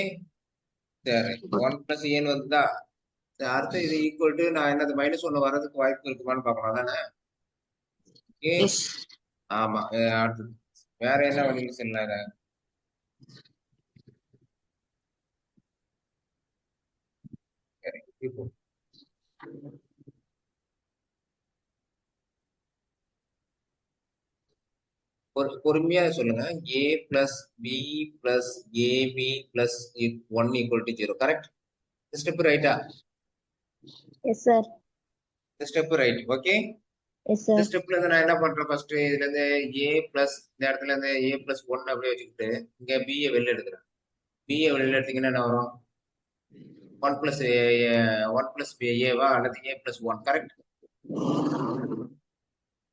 சரி, 1 + ஏன்னு வந்துதா? அடுத்து இது ஈக்குவல் டு நான் என்னது -1 வர்றதுக்கு வாய்ப்பு இருக்குமான்னு பார்க்கலாம் தானே? ஓகே, ஆமா. அடுத்து வேற என்ன வழியில் செல்லலாம்? சரி, இப்போ பொறுமையா சொல்லுங்க. A plus B plus AB plus 1 = 0, correct? Step ரைட்டா? Yes sir. Step right. Okay, yes இந்த சார். ஸ்டெப்ல இருந்து நான் என்ன பண்றேன்? ஃபர்ஸ்ட் இதுல இருந்து ஏ பிளஸ் இந்த இடத்துல இருந்து ஏ பிளஸ் 1 அப்படியே வச்சுக்கிட்டு இங்க பிஏ வெளில எடுக்கிறேன். பிஏ வெளில எடுத்தீங்கன்னா என்ன வரும்? 1 + ஏவா அல்லது A plus 1, correct?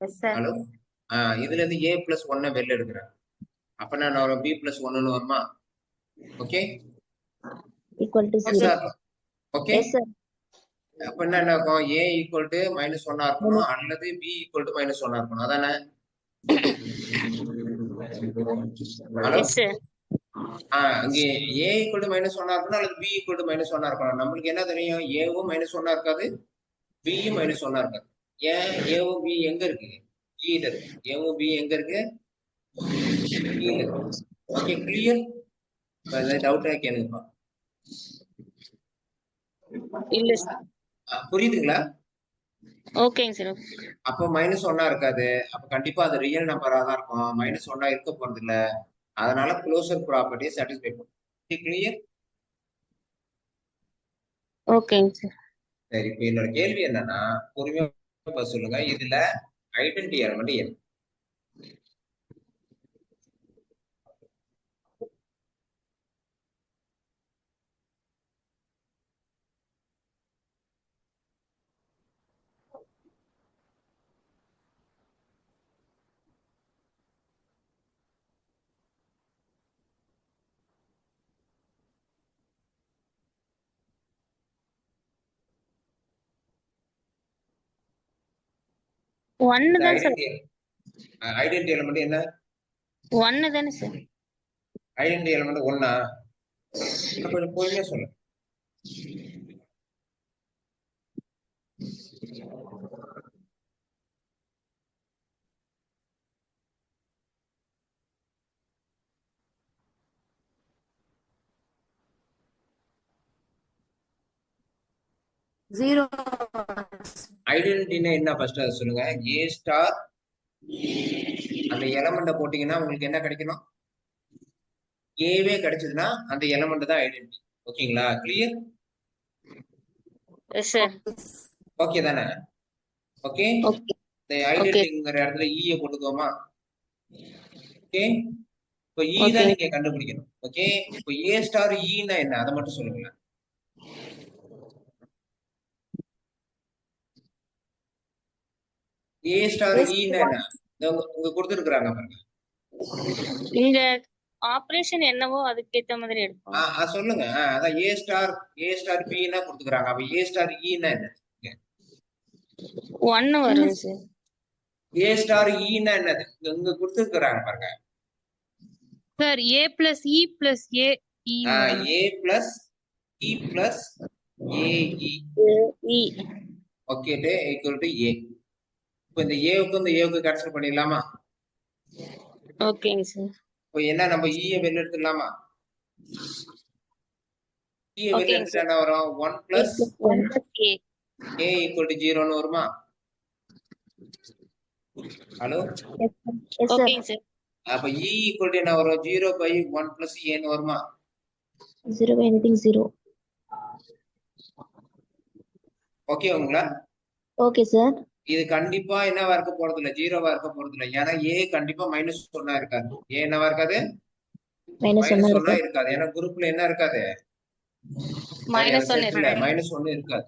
Yes sir. Hello? இதுல இருந்து ஏ பிளஸ் 1 வெளில எடுக்கிறேன். அப்ப என்ன வரும்? பி பிளஸ் 1 வருமா? Okay, equal to 0. Okay. Yes sir. அப்ப என்ன இருக்கும்? ஏ ஈக்குவல் டு -1 இருக்கணும் அல்லது பி ஈக்குவல் டு -1 இருக்கணும், அதானே? ஹலோ? Yes sir. இங்க ஏ ஈக்குவல் டு -1 இருக்கணும் அல்லது பி ஈக்குவல் டு -1 இருக்கணும். நம்மளுக்கு என்ன தெரியும்? ஏவும் -1 இருக்காது, பியும் -1 இருக்காது. ஏன்? ஏவும் பி எங்க இருக்கு? கீழ இருக்கு. ஏவும் பி எங்க இருக்கு? கீழ இருக்கு. Okay, clear? டவுட்டா கேளுங்கப்பா. இல்ல சார். புரியுதுங்களா? ஓகேங்க சார். அப்போ -1 இருக்காது. அப்ப கண்டிப்பா அது ரியல் நம்பரா தான் இருக்கும். -1 இருக்க போறது இல்ல. அதனால க்ளோசர் ப்ராப்பர்ட்டியை சாட்டிஸ்ஃபை பண்ணும். கிளியர்? ஓகேங்க சார். சரி, இப்போ என்னோட கேள்வி என்னன்னா, பொறுமையா பதில் சொல்லுங்க. இதுல ஐடென்டி எலமெண்ட் என்ன? ஒன்னு இந்த தான் சார். ஐடென்டி எலமெண்ட் என்ன? ஒன்னு தானே சார். ஐடென்டி எலமெண்ட் ஒன்னா? கொஞ்சம் பொறுமையா சொல்லுங்க. ஜீரோ. ஐடென்டிட்டினா என்ன ஃபர்ஸ்ட் அதை சொல்லுங்க. ஏ ஸ்டார் அந்த எலமெண்ட்டை போட்டீங்கன்னா உங்களுக்கு என்ன கிடைக்கணும்? ஏவே கிடைச்சதுன்னா அந்த எலமெண்ட் தான் ஐடென்டிட்டி. ஓகேங்களா? கிளியர்? Yes sir. ஓகே தானே? ஓகே. ஓகே. இந்த ஐடென்டிட்டிங்கிற இடத்துல ஈய போட்டுக்கோமா? ஓகே. இப்போ ஈ Okay. தான் நீங்க கண்டுபிடிக்கணும். ஓகே. இப்போ ஏ ஸ்டார் ஈனா என்ன அதை மட்டும் சொல்லுங்களேன். ஏ ஸ்டார் ஈனா என்ன? இங்க கொடுத்துருக்காங்க பாருங்க. இங்க ஆபரேஷன் என்னவோ அதுக்கேத்த மாதிரி எடுப்போம். சொல்லுங்க. அதான் ஏ ஸ்டார் பின்னா கொடுத்துக்கிறாங்க. அப்ப ஏ ஸ்டார் ஈனா என்ன? ஒன்னு வரும் சார். ஏ ஸ்டார் ஈனா என்னது? இங்க கொடுத்துருக்காங்க பாருங்க. Sir A plus E plus A A plus E plus AE E. Okay equal to A. இப்போ இந்த ஏவுக்கு இந்த ஏவுக்கு கேன்சல் பண்ணிடலாமா? ஓகேங்க சார். இப்போ என்ன நம்ம ஈய வெளில எடுத்துடலாமா? ஈய வெளில எடுத்துட்டா என்ன வரும்? 1 plus A. A equal to 0ன்னு வருமா? ஹலோ? Yes, sir. ஓகேங்க சார். அப்ப இ ஈக்குவல் டு என்ன வரும்? 0 பை 1 பிளஸ் ஏன்னு வருமா? 0 by anything 0. ஓகேங்களா? Okay, sir. இது கண்டிப்பா என்னவா இருக்க போறது இல்ல, 0வா இருக்க போறது இல்ல. ஏன்னா ஏ கண்டிப்பா -1 இருக்காது. ஏ என்னவா இருக்காது? Minus 1 -1 இருக்காது. ஏன்னா குரூப்ல என்ன இருக்காது? -1 இல்ல -1 இருக்காது.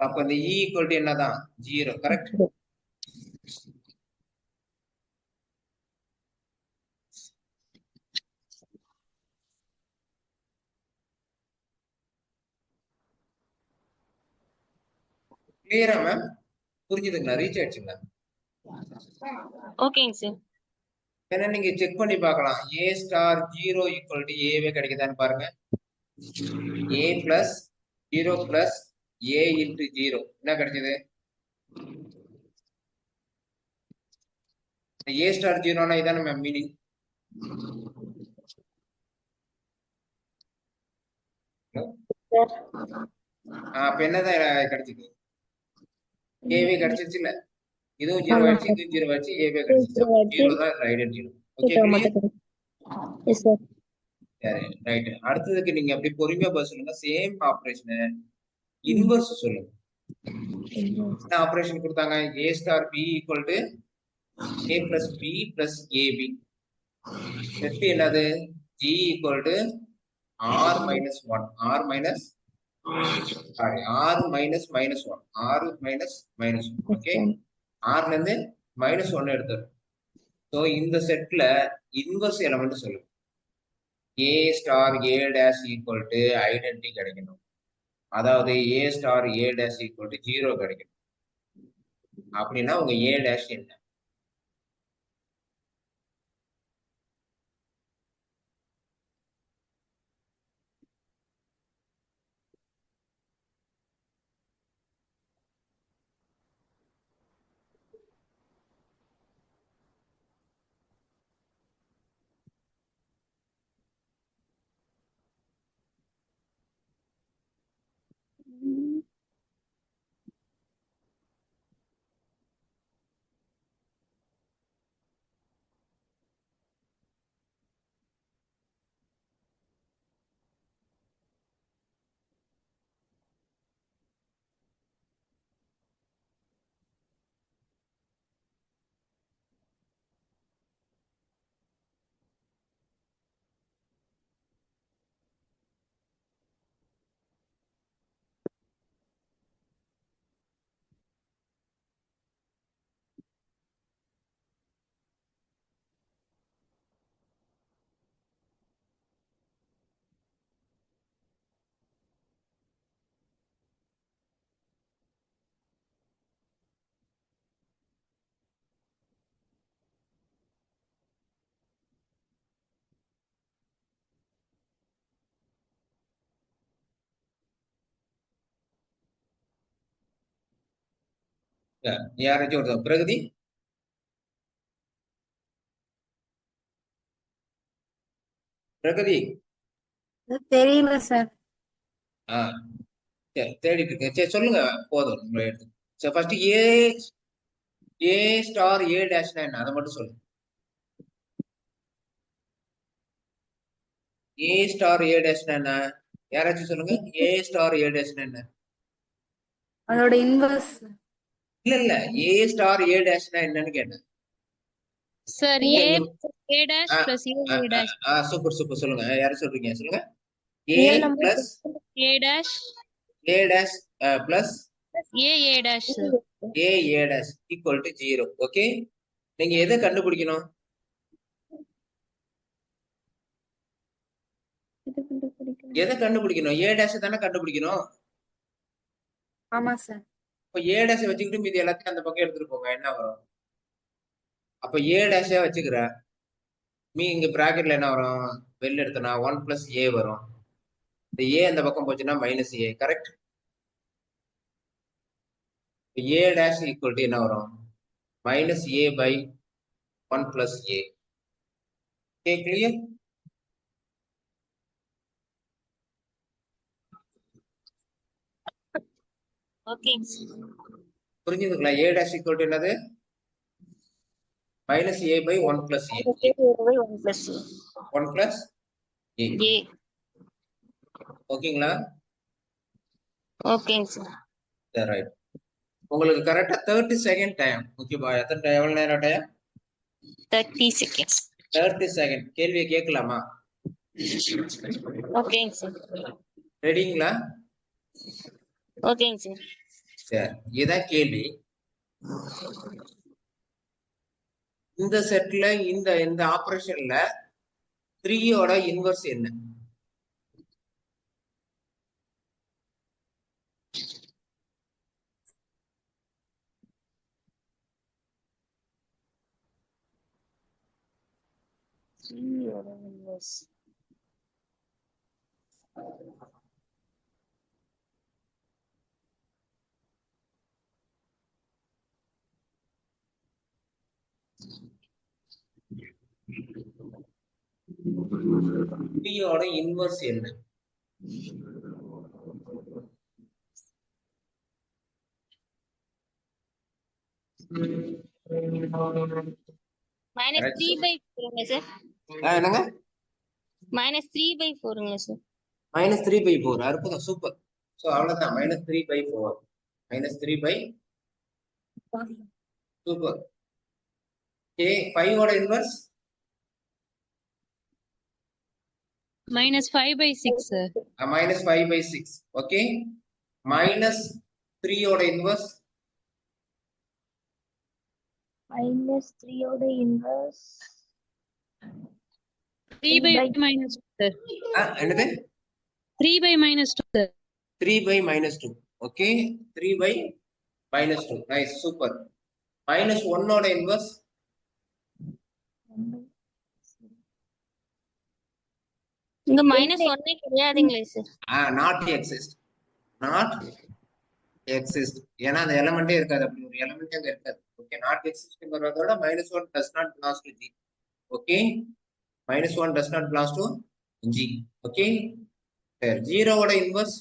அப்ப இந்த இ ஈக்குவல் டு என்னதான்? 0. கரெக்ட்? கிளியரா மேம்? புரிஞ்சுதுங்களா? ரீச் ஆயிடுச்சுங்களா? ஓகேங்க சார். ஏன்னா நீங்க செக் பண்ணி பார்க்கலாம். ஏ ஸ்டார் 0 ஈக்குவல் டு ஏவே கிடைக்குதான்னு பாருங்க. ஏ பிளஸ் 0 பிளஸ் ஏ இன்டு 0 என்ன கிடைச்சது? ஏ ஸ்டார் 0னா இதான மேம் மீனிங்? அப்ப என்னதான் கிடைச்சது? ஏவே கிடைச்சிருச்சு இல்ல? இதுவும் 0 ஆயிடுச்சு, இதுவும் 0 ஆயிடுச்சு, ஏவே கிடைச்சிருச்சு. 0 தான் ஐடென்டிட்டி. Okay Yes, sir. சரி ரைட். அடுத்ததுக்கு நீங்க அப்படி பொறுமையா பதில் சொல்லுங்க. சேம் ஆபரேஷன் இன்வர்ஸ் சொல்லுங்க. என்ன ஆபரேஷன் கொடுத்தாங்க? A star B equal to A plus B plus AB. Set என்னது? G equal to R minus 1 R minus sorry R minus -1 R minus -1. Okay. ஆர்ல இருந்து -1 எடுத்துரும். ஸோ இந்த செட்ல இன்வர்ஸ் எலமெண்ட் சொல்லுங்க. A star A dash equal to identity கிடைக்கணும். அதாவது A star A dash equal to 0 கிடைக்கணும். அப்படின்னா உங்க ஏ டேஷ் என்ன? யாராச்சும் ஒருத்தர் பிரகதி பிரகதி தெரியல சார். ஆ சரி தேடிட்டு இருக்கேன். சரி சொல்லுங்க போதும் உங்களை எடுத்து. சரி ஃபர்ஸ்ட் ஏ ஸ்டார் ஏ டேஷ்னா என்ன அதை மட்டும் சொல்லுங்க. ஏ ஸ்டார் ஏ டேஷ்னா என்ன யாராச்சும் சொல்லுங்க. ஏ ஸ்டார் ஏ டேஷ்னா என்ன? அதோட இன்வர்ஸ். இல்ல ஏ ஸ்டார் ஏ டேஷ்னா என்னன்னு கேட்டேன். சார் நீங்க ஏ இங்க A dash plus A A dash super super சொல்லுங்க. யாரும் சொல்றீங்க சொல்லுங்க. A real number plus A dash A dash plus A A dash sir. A A dash equal to 0. Okay நீங்க எதை கண்டுபிடிக்கணும்? எதை கண்டுபிடிக்கணும்? ஏ டேஷ் தானே கண்டுபிடிக்கணும். ஆமா சார். இப்ப ஏ டேஷ் வச்சுக்கிட்டு மீதி எல்லாத்தையும் அந்த பக்கம் எடுத்துட்டு போங்க என்ன வரும்? அப்ப ஏ டேஷே வச்சுக்கிற இங்க பிராக்கெட்ல என்ன வரும்? வெளில எடுத்தனா 1 பிளஸ் ஏ வரும். இந்த ஏ அந்த பக்கம் போச்சுன்னா minus A. Correct. A dash equal to என்ன வரும்? Minus A by 1 plus A. Okay clear? ஓகேங்க சார். புரிஞ்சுதுங்களா? ஏ டேஷ் ஈக்குவல் டு என்னது? Minus A by 1 plus A. 1 plus 1 plus A. A. ஓகேங்களா? ஓகேங்க சார். சரி ரைட். உங்களுக்கு கரெக்டா 30 செகண்ட் டைம். ஓகேவா? எவ்வளவு நேரம் டைம்? 30 seconds. 30 செகண்ட். கேள்வியை கேட்கலாமா? ஓகேங்க சார். ரெடிங்களா? ஓகேங்க சார். சரி இதான் கேள்வி. இந்த செட்ல இந்த ஆபரேஷன்ல 3யோட இன்வர்ஸ் என்ன? யோட இன்வர்ஸ் என்ன? மைனஸ் 3/4ங்க சார். என்னங்க? மைனஸ் 3/4ங்க சார். மைனஸ் 3/4. அற்புதம் சூப்பர். சோ அவ்வளவுதான். மைனஸ் 3/4. மைனஸ் 3/. சூப்பர். ஓகே 5ஓட inverse? Minus 5/6 sir. Minus 5/6. Okay minus 3யோட இன்வர்ஸ்? மைனஸ் 3யோட இன்வர்ஸ் 3/-2 சார். என்னது? 3/-2 sir. 3/-2. Okay 3/-2. Nice super. Minus 1ஓட இன்வர்ஸ்? இங்க மைனஸ் 1 கிடையாதுங்களே sir. Not exist. Not exist. ஏன்னா அந்த எலமெண்டே இருக்காது. அப்படி ஒரு எலமெண்டே அங்க இருக்காது. Okay not எக்ஸிஸ்ட்ங்கிறதோட -1 does not belongs to G. Okay -1 does not belongs to G. Okay சரி 0ஓட இன்வர்ஸ்?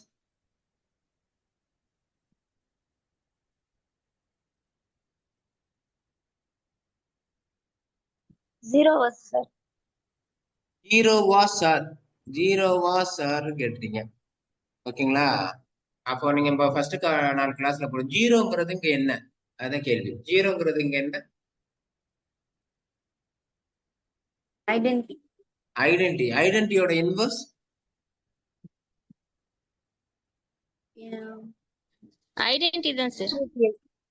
ஜீரோவா சார்? ஜீரோவா சார் கேட்டீங்க. ஓகேங்களா? அப்போ நீங்க இப்ப ஃபர்ஸ்ட் நான் கிளாஸ்ல போறோம். ஜீரோங்கிறது இங்க என்ன? அதான் கேள்வி. ஜீரோங்கிறது இங்க என்ன? ஐடென்டி. ஐடென்டியோட இன்வர்ஸ்? ஐடென்டி தான் சார்.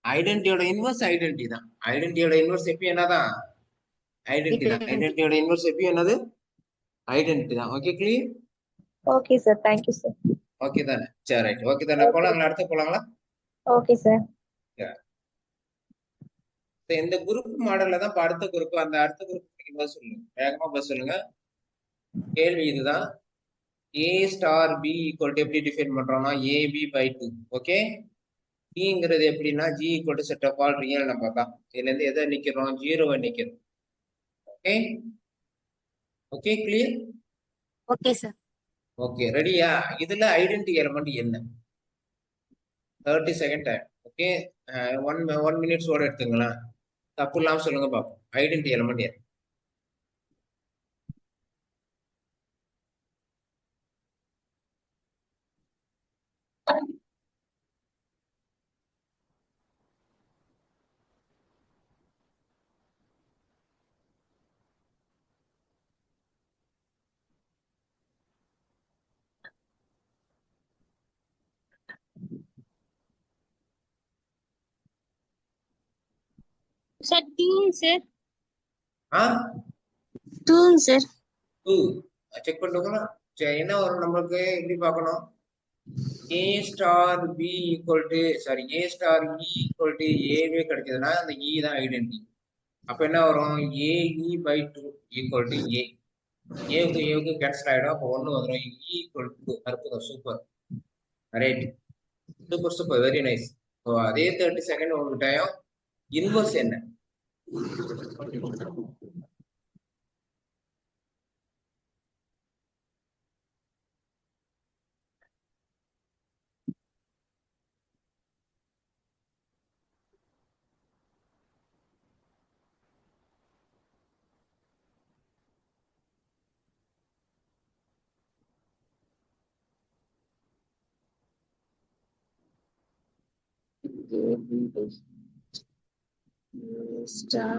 ஐடென்டியோட இன்வர்ஸ் ஐடென்டி தான். ஐடென்டியோட இன்வர்ஸ் எப்பயும் என்னதான்? ஐடென்டி தான். ஐடென்டியோட இன்வர்ஸ் எப்பயும் என்னது? ஐடென்டி தான். Okay clear? Okay sir. Thank you sir. Okay தானே? சரி ரைட். ஓகே தானே? போலாங்களா? அடுத்து போலாங்களா? Okay sir. இந்த குரூப் மாடல்ல தான் அடுத்த குரூப். அந்த அடுத்த குரூப் நீங்க பதில் சொல்லுங்க. வேகமா பதில் சொல்லுங்க. கேள்வி இதுதான். A star B equal to எப்படி டிஃபைன் பண்றோம்னா AB/2. ஓகே ஜிங்கிறது எப்படின்னா G equal to set of all real number தான். இதுல இருந்து எதை நிக்கிறோம்? ஜீரோவை நிக்கிறோம். Okay okay clear. Okay sir. Okay ரெடியா? இதுல ஐடென்டி எலிமெண்ட் என்ன? 30 செகண்ட் டைம். ஓகே 1 மினிட்ஸோட எடுத்துங்களேன். தப்பு இல்லாம சொல்லுங்க பார்ப்போம். ஐடென்டி எலிமெண்ட் என்ன? சார் டூங்க சார். ஆ டூங்க சார். 2 செக் பண்ணிட்டுங்களா? சரி, என்ன வரும் நம்மளுக்கு? எப்படி பார்க்கணும்? ஏ star B equal to sorry A star E equal to ஏவே கிடைச்சதுன்னா அந்த இ தான் ஐடென்டி. அப்ப என்ன வரும்? AE/2 equal to A. ஏவுக்கு கேன்சல் ஆயிடும். அப்போ 1 வந்துடும். இ ஈக்குவல் டு அற்புதம், super, right, super super, very nice. So அதே 30 செகண்ட் உங்களுக்கு டைம். இன்வர்ஸ் என்ன? Star.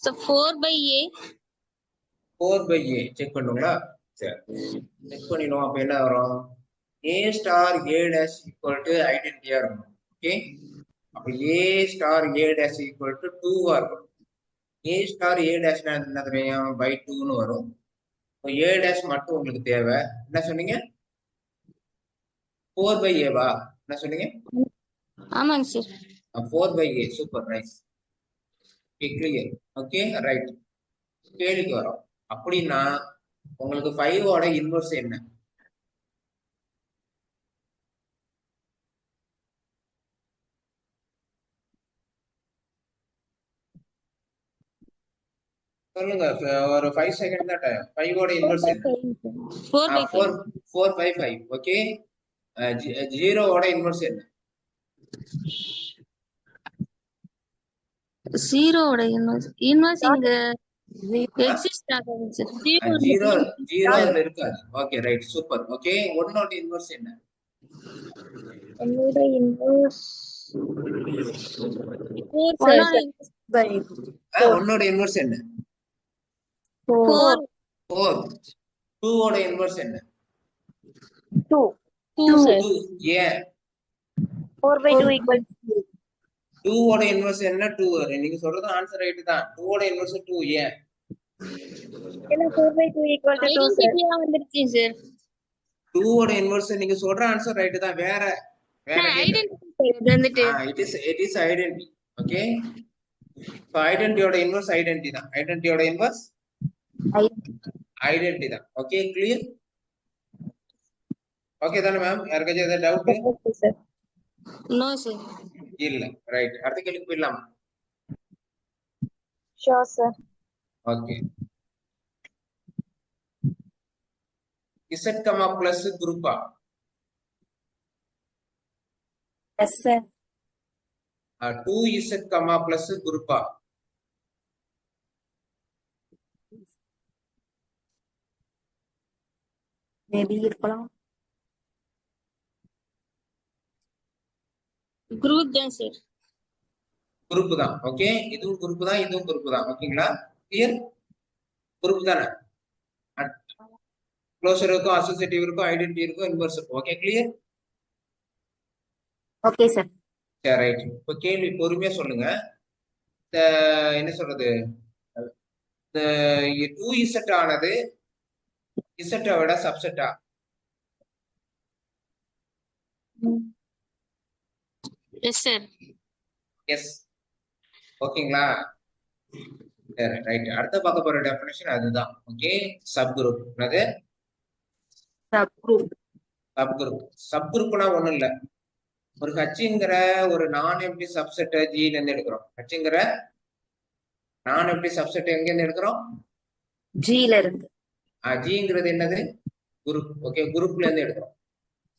So 4/A. 4/A check பண்ணுங்களா? சரி, செக் பண்ணிடுவோம். அப்ப என்ன வரும்? A star A dash equal to ஐடென்டிட்டியா இருக்கும். ஓகே, அப்ப ஏ star A dash equal to 2வா இருக்கும். ஏ ஸ்டார் ஏ டேஷ்னா என்ன தெரியும்? பை 2ன்னு வரும். ஏ டேஷ் மட்டும் உங்களுக்கு தேவை. என்ன சொன்னீங்க? 4/Aவா? என்ன சொன்னீங்க? ஆமாங்க sir. 4/A, super, nice, clear. Okay right. கேள்விக்கு வரோம். அப்படின்னா உங்களுக்கு 5ஓட இன்வர்ஸ் என்ன? சொல்லுங்க. ஒரு 5 செகண்ட் தான் டைம். 5ஓட இன்வர்ஸ் என்ன? 4/5. 4 5 5. ஓகே, 0ஓட இன்வர்ஸ் என்ன? 0ஓட இன்வர்ஸ் இங்க எக்ஸிஸ்ட் ஆகாது சார். 0 அதுல இருக்காது. Okay right, super. ஓகே, 1ஓட இன்வர்ஸ் என்ன? என்னோட இன்வர்ஸ் 1ஓட இன்வர்ஸ் என்ன? 4 4. 2ஓட இன்வர்ஸ் என்ன? 2 2. ஏன்? 4/2 equal 2ஓட இன்வர்ஸ் என்ன? 2. நீங்க சொல்றது ஆன்சர் ரைட் தான். 2ஓட இன்வர்ஸ் 2. ஏன்? ஏன்னா 4/2 equal to 2 sir. ஐடென்டிட்டியா வந்துருச்சு சார். 2ஓட இன்வர்ஸ் நீங்க சொல்ற ஆன்சர் ரைட் தான். வேற ஐடென்டிட்டி வந்துட்டு it is identity. Okay, so ஐடென்டிட்டியோட இன்வர்ஸ் ஐடென்டிட்டி தான். ஐடென்டிட்டியோட இன்வர்ஸ் ஐடென்டிட்டி தான். Okay clear. ஓகே தானே மேம்? யாருக்காச்சும் ஏதாவது doubt? Okay sir. No sir. இல்ல, ரைட். அடுத்த கேள்விக்கு போயிடலாம். Sure sir. Okay, Z, plus குரூப்பா? Yes sir. 2Z, பிளஸ் குரூப்பா? மேபி இருக்கலாம். குரூப் தான் சார். குரூப் தான். ஓகே, இதுவும் குரூப் தான், இதுவும் குரூப் தான். ஓகேங்களா? கிளியர். குரூப் தானே? க்ளோசர் இருக்கும், அசோசியேட்டிவ் இருக்கும், ஐடென்டிட்டி இருக்கும், இன்வர்ஸ் இருக்கும். Okay clear. Okay sir. சரி ரைட். இப்போ கேள்வி பொறுமையா சொல்லுங்க. என்ன சொல்றது? 2Z ஆனது Z விட சப்செட்டா? Yes sir. எஸ். ஓகேங்களா? ரைட். அடுத்து பார்க்க போற டெஃபினேஷன் அதுதான். Okay, subgroup. என்னது சப் குரூப்? Subgroup. சப் குரூப்னா ஒண்ணும் இல்ல, ஒரு ஹச்ங்கிற ஒரு நான் எம்ப்டி சப்செட் ஜில இருந்து எடுக்கிறோம். ஹச்ங்கிற நான் எம்ப்டி சப்செட் எங்க இருந்து எடுக்கிறோம்? ஜில இருந்து. ஜிங்கிறது என்னது? குரூப். ஓகே, குரூப்ல இருந்து எடுக்கிறோம்.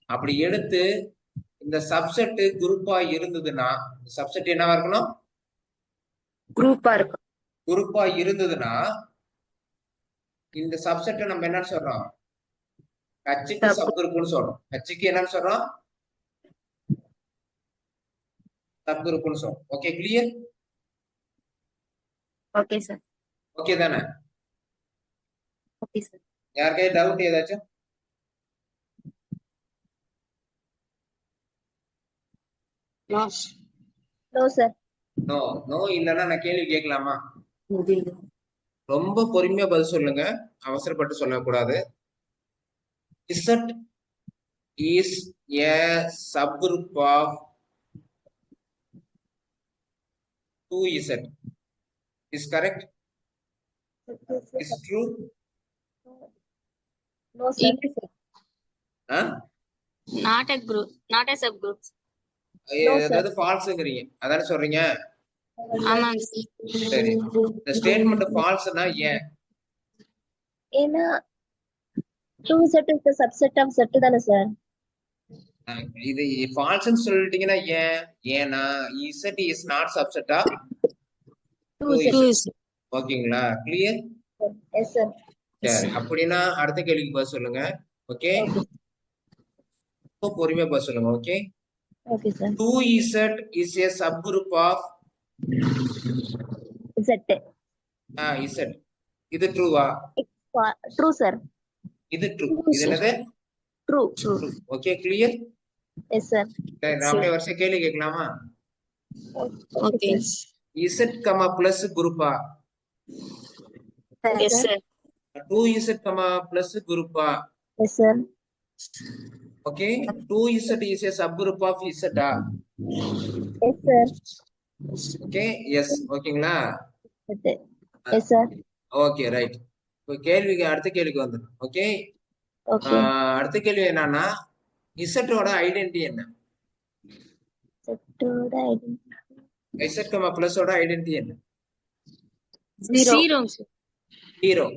அப்படி எடுத்து இந்த சப்செட் குரூப்பா இருந்ததுன்னா, சப்செட் என்னவா இருக்கணும்? குரூப்பா இருக்கும். குரூப்பா இருந்ததுன்னா இந்த சப்செட்டை நம்ம என்ன சொல்றோம்? ஹச்சுக்கு சப் குரூப்னு சொல்றோம். ஹச்சுக்கு என்னன்னு சொல்றோம்? சப் குரூப்னு சொல்றோம். Okay, clear? Okay sir. Okay தானே? Okay sir. யாருக்கே டவுட் ஏதாச்சும்? No sir. நோ. நோ இல்லைன்னா நான் கேள்வி கேட்கலாமா? முடியல. ரொம்ப பொறுமையா பதில் சொல்லுங்க, அவசரப்பட்டு சொல்லக்கூடாது. Z is a subgroup of 2Z. Is correct? Is true? No sir. Huh? Not a group, not a sub group. அதாவது ஃபால்ஸ்ங்கறீங்க, அதானே சொல்றீங்க? ஆமாங்க சரி, இந்த ஸ்டேட்மெண்ட் ஃபால்ஸ்னா ஏன்? ஏன்னா 2Z is the subset of Z தானே சார்? இது ஃபால்ஸ்னு சொல்லிட்டீங்கன்னா ஏன்? ஏன்னா Z is not subset of 2Z. ஓகேங்களா? கிளியர்? Yes sir. சரி, அப்படின்னா அடுத்த கேள்விக்கு பதில் சொல்லுங்க. ஓகே, இப்போ பொறுமையா பதில் சொல்லுங்க. Okay, okay sir. 2Z is a subgroup of Z. Z. இது ட்ரூவா? True sir. இது ட்ரூ. இது என்னது? True. Okay, clear? Yes sir. சரி, நான் அப்படியே வருஷம் கேள்வி கேட்கலாமா? ஓகே. Z கமா பிளஸ் குரூப்பா? Yes sir. 2Z comma plus குரூப்பா? Yes sir. Okay, 2Z is a subgroup of Z ஆ? Yes sir. Okay, yes. ஓகேங்களா? Yes sir. Okay, right. இப்போ கேள்விக்கு அடுத்த கேள்விக்கு வந்துடும். Okay, okay. அடுத்த கேள்வி என்னன்னா, இசட்டோட ஐடென்டிட்டி என்ன? செட்டோட ஐடென்டிட்டி இசட் கமா பிளஸோட ஐடென்டிட்டி என்ன? ஜீரோ. 0.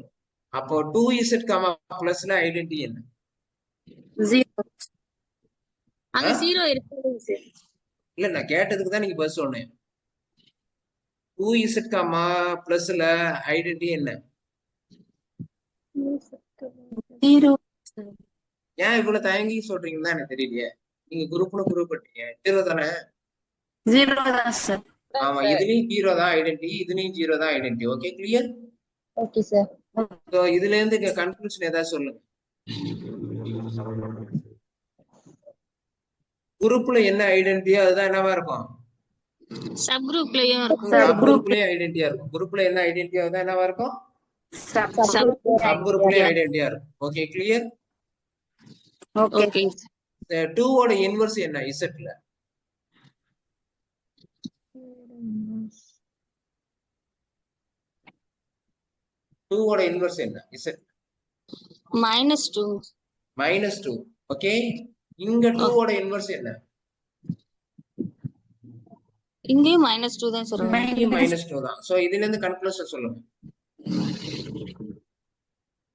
அப்போ 2Z கமா பிளஸ்ல ஐடென்டிட்டி என்ன? ஜீரோ. அங்க ஜீரோ இருக்குங்க சார். இல்ல, நான் கேட்டதுக்கு தான் நீங்க பதில் சொன்னேன். 2Z கமா பிளஸ்ல ஐடென்டிட்டி என்ன? ஜீரோ. ஏன் இவ்வளவு தயங்கி சொல்றீங்கன்னு தான் எனக்கு தெரியலையே. நீங்க குரூப்னு குரூப் பண்ணீங்க, 0 தானே? ஜீரோ தான் சார். ஆமா, இதுலயும் 0 தான் ஐடென்டிட்டி, இதுலயும் 0 தான் identity. Okay, clear? Okay sir. So இதுல இருந்து கன்க்ளூஷன் ஏதாவது சொல்லுங்க. குரூப்ல என்ன ஐடென்டிட்டியோ அதுதான் என்னவா இருக்கும்? சப் குரூப்லயும் இருக்கும். சப் குரூப்லயே ஐடென்டிட்டியா இருக்கும். குரூப்ல என்ன ஐடென்டிட்டியோ அதுதான் என்னவா இருக்கும்? சப் குரூப்லயே ஐடென்டிட்டியா இருக்கும். Okay, clear? ஓகே. 2 ஓட இன்வெர்ஸ் என்ன இசட்ல? டூ ஓட இன்வெர்ஸ் என்ன இசட்? -2. -2. ஓகே, இங்க 2 ஓட இன்வெர்ஸ் என்ன? இங்கேயும் -2 தான் சார். இங்கேயும் -2 தான். சோ இதுல இருந்து கன்க்ளூஷன் சொல்லுங்க.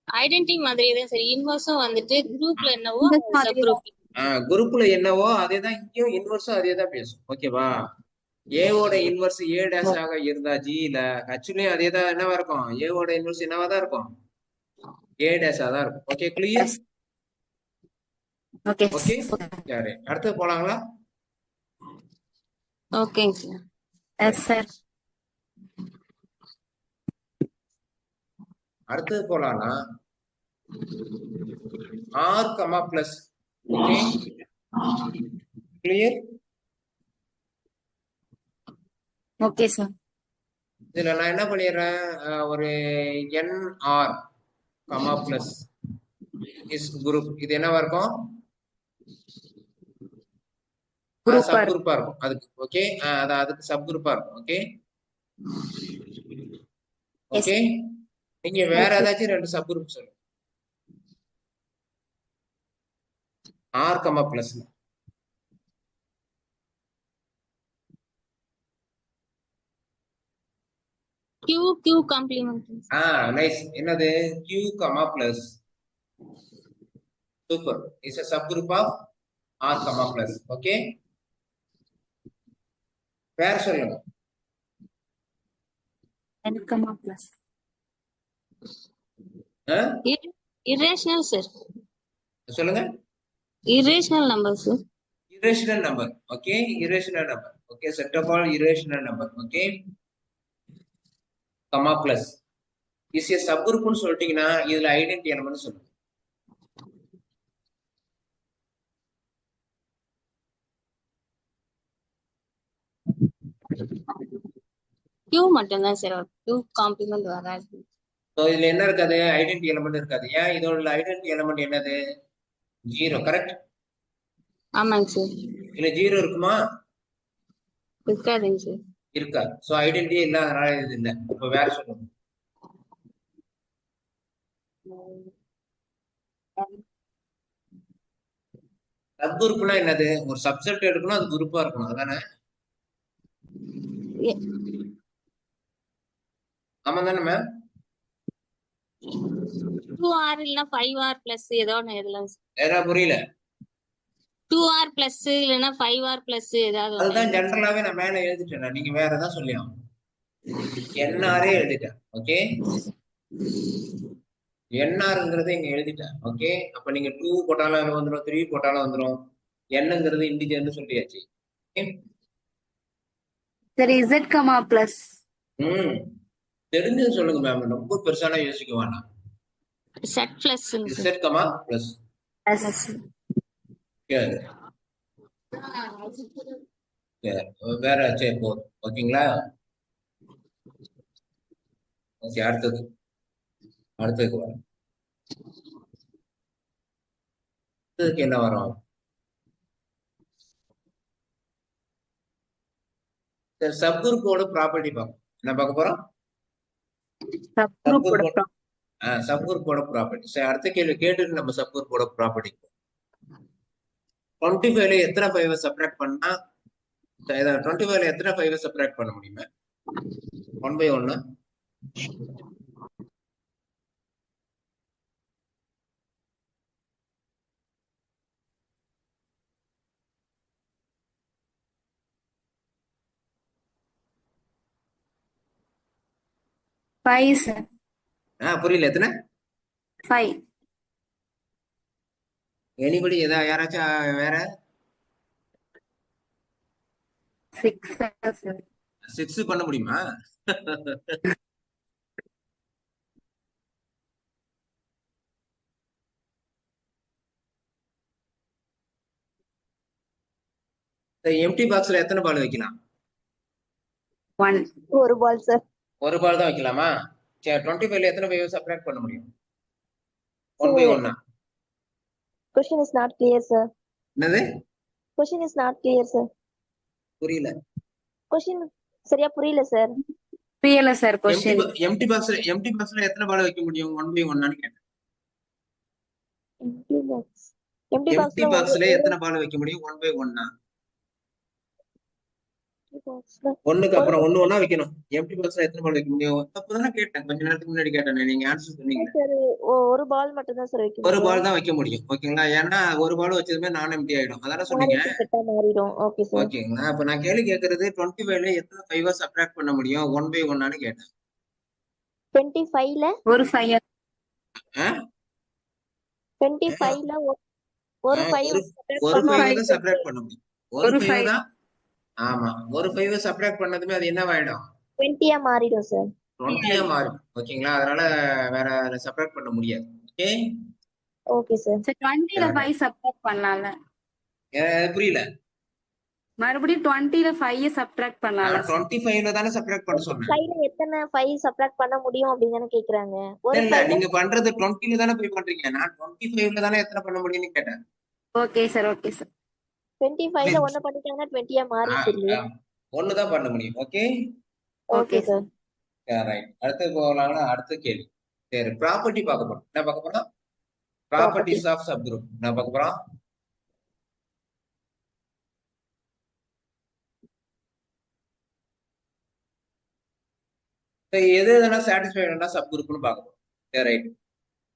ஐடென்டிட்டி மாதிரியே தான் சார். இன்வர்ஸும் வந்துட்டு குரூப்ல என்னவோ சப் குரூப். குரூப்ல என்னவோ அதேதான் இங்கேயும் இன்வெர்ஸும் அதேதான் பேசும். ஓகேவா? A ஓட இன்வெர்ஸ் A டேஷ் ஆக இருந்தா Gல, Hலயும் அதேதான் என்னவா இருக்கும்? A ஓட இன்வெர்ஸ் என்னவா தான் இருக்கும்? A டேஷா தான் இருக்கும். Okay, clear? ஓகே. ஓகே, சரி, அடுத்து போலாங்களா? ஓகேங்க சார். Yes sir. அடுத்தது போலாம்னா R comma plus. Okay, clear? Okay sir. இதுல நான் என்ன பண்ணிடுறேன், ஒரு NR comma plus is group. இது என்னவா இருக்கும்? குரூப்பா சப் இருக்கு. குரூப்பா இருக்கும் அதுக்கு. ஓகே, அதுக்கு சப் குரூப்பா இருக்கும். Okay yes. ஓகே. நீங்க வேற ஓகே. ஏதாச்சும் 2 சப் குரூப் சொல்லுங்க. R comma plus. Q complement. Nice. என்னது? Q comma plus. Super. Is a subgroup of R comma plus. Okay, வேற சொல்லுங்க. n comma plus. Irrational sir. சொல்லுங்க. Irrational number sir. Irrational number. Okay, irrational number. Okay, set of all irrational number. Okay, comma plus. Is a subgroup னு சொல்லிட்டீங்கன்னா இதுல identity element சொல்லுங்க. Q மட்டும்தான் sir Q complement வராது. So இதுல என்ன இருக்காது? ஐடென்டி எலிமெண்ட் இருக்காது. ஏன்? இதோட ஐடென்டி எலிமெண்ட் என்னது? 0. கரெக்ட்? ஆமாங்க சார். இல்ல 0 இருக்குமா? இருக்காதுங்க சார். இருக்காது. ஸோ ஐடென்டியே இல்லாதனால இது இல்லை. இப்போ வேற சொல்லுங்க. சப் குரூப்னா என்னது? ஒரு சப்செட் எடுக்கணும், அது குரூப்பா இருக்கணும், அதானே? ஆமா தானே மேம்? 2R இல்லைன்னா 5R plus ஏதோ ஒன்று எழுதலாம் சார். ஏதா புரியல? 2R plus இல்லைன்னா 5R plus ஏதாவது ஒண்ணு அதுதான் எழுதலாம். ஜென்ரலாவே நான் மேல எழுதிட்டேன். நீங்க வேற ஏதாவது சொல்லி ஆகணும். என்ஆரே எழுதிட்டேன். ஓகே, என்ஆர்ங்கிறத இங்க எழுதிட்டேன். ஓகே, அப்ப நீங்க 2 போட்டாலும் அதுல வந்துடும், 3 போட்டாலும் வந்துடும். என்னங்கிறது இண்டிஜர்னு சொல்லியாச்சு. சரி, z comma plus. தெரிஞ்சது சொல்லுங்க மேம். ரொம்ப பெருசான யோசிக்க வேணாம். Z plus Z comma plus. Plus. வேற சரி போதும். ஓகேங்களா? ஓகே, அடுத்ததுக்கு வரும். அடுத்ததுக்கு என்ன வரும்? சப்குரூப்போட ப்ராப்பர்ட்டி பார்ப்போம். என்ன பார்க்க போறோம்? சப்குரூப்போட ப்ராப்பர்ட்டி. சரி, அடுத்த கேள்வி கேட்டுட்டு நம்ம சப்குரூப்போட ப்ராப்பர்ட்டி. 25ல எத்தனை 5 சப்ட்ராக்ட் பண்ணா 25ல எத்தனை 5 சப்ட்ராக்ட் பண்ண முடியுமா? 1/1. புரியல. எத்தனை? 5. எனிபடி யாராச்சும் வேற? 6 பண்ண முடியுமா? எம்டி பாக்ஸ்ல எத்தனை பால் வைக்கலாம்? 1. ஒரு பால் சார். ஒரு பால் தான் வைக்கலாமா? சரி, 25ல எத்தனை 5 சப்ட்ராக்ட் பண்ண முடியும்? 1/1. Question is not clear sir. என்னது? Question is not clear sir. புரியல. Question சரியா புரியல சார். புரியல சார் क्वेश्चन. எம்டி பாக்ஸ்ல எத்தனை பால் வைக்க முடியும்? 1/1 கேட்டேன். எம்டி பாக்ஸ்ல எத்தனை பால் வைக்க முடியும்? 1/1. ஒண்ணுக்கு அப்புறம் ஒண்ணா வைக்கணும். எம்டி பாக்ஸ்ல எத்தனை பால் வைக்க முடியும்? தப்புதானே கேட்டேன். கொஞ்ச நேரத்துக்கு முன்னாடி கேட்டேன். நீங்க ஆன்சர் சொன்னீங்க. சார் ஒரு பால் மட்டும் தான் சார் வைக்க ஒரு பால் தான் வைக்க முடியும். ஓகேங்களா? ஏன்னா ஒரு பால் வச்சதுமே நான் எம்டி ஆயிடும். அதானே சொன்னீங்க? மாறிடும். Okay sir. ஓகேங்களா? அப்ப நான் கேள்வி கேட்கறது 25ல எத்தனை 5 சப்ட்ராக்ட் பண்ண முடியும்? 1/1 கேட்டேன். 25ல ஒரு 5. 25ல ஒரு 5 தான் சப்ட்ராக்ட் பண்ண முடியும். ஒரு 5 தான். ஆமா, ஒரு 5 சப்ட்ராக்ட் பண்ணதுமே அது என்னவாயிடும்? 20 மாறிடும் சார். 20 மாறும். ஓகேங்களா? அதனால வேற சப்ட்ராக்ட் பண்ண முடியாது. Okay, okay sir. 20ல 5 சப்ட்ராக்ட் பண்ணலாம்ல? புரியல. மறுபடியும் 20ல 5 சப்ட்ராக்ட் பண்ணலாம்ல? 25ல தானே சப்ட்ராக்ட் பண்ண சொன்னேன். 5ல எத்தனை 5 சப்ட்ராக்ட் பண்ண முடியும் அப்படி தானே கேக்குறாங்க. இல்ல, நீங்க பண்றது 20ல தானே போய் பண்றீங்க. நான் 25ல தானே எத்தனை பண்ண முடியும்னு கேட்டேன். Okay sir. Okay sir. 25ல 1 பண்ணிட்டாங்கன்னா 20 மாறிடுது இல்லையா? ஒண்ணுதான் பண்ண முடியும். Okay okay Okay, sir. Right. அடுத்து போகலாம்னா அடுத்த கேள்வி. சரி, ப்ராப்பர்ட்டி பார்க்க போறோம். என்ன பார்க்க போறோம்? Property. Properties of subgroup என்ன பார்க்க போறோம்? சரி, எது எதெல்லாம் சாட்டிஸ்ஃபை பண்ணா சப் குரூப்னு பார்க்க போறோம். சரி, ரைட்.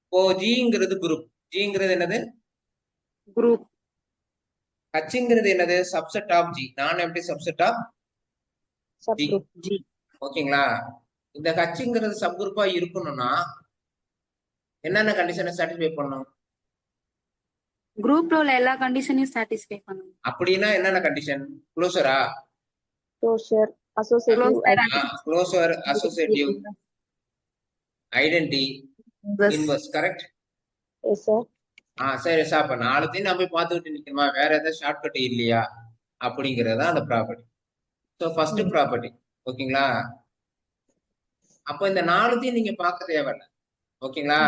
இப்போ ஜிங்கிறது குரூப். ஜிங்கிறது என்னது? group. ஹச்ங்கிறது என்னது? Subset of G. நான் எப்படி subset of sub G. Group. G. ஓகேங்களா? இந்த ஹச்ங்கிறது சப் குரூப்பா இருக்கணும்னா என்னென்ன கண்டிஷனை சாட்டிஸ்ஃபை பண்ணணும்? Group ல உள்ள எல்லா கண்டிஷனையும் satisfy பண்ணணும். அப்படின்னா என்னென்ன கண்டிஷன்? க்ளோசரா? Closure, associative, closure, associative, identity, inverse. Correct? Yes sir. சரி சார். அப்ப நாலுத்தையும் நான் போய் பார்த்துக்கிட்டு நிக்கணுமா? வேற ஏதாவது ஷார்ட்கட் இல்லையா அப்படிங்கறத அந்த ப்ராப்பர்ட்டி. So first property. ஓகேங்களா? அப்போ இந்த நாலுத்தையும் நீங்க பார்க்க தேவையில்லை. ஓகேங்களா?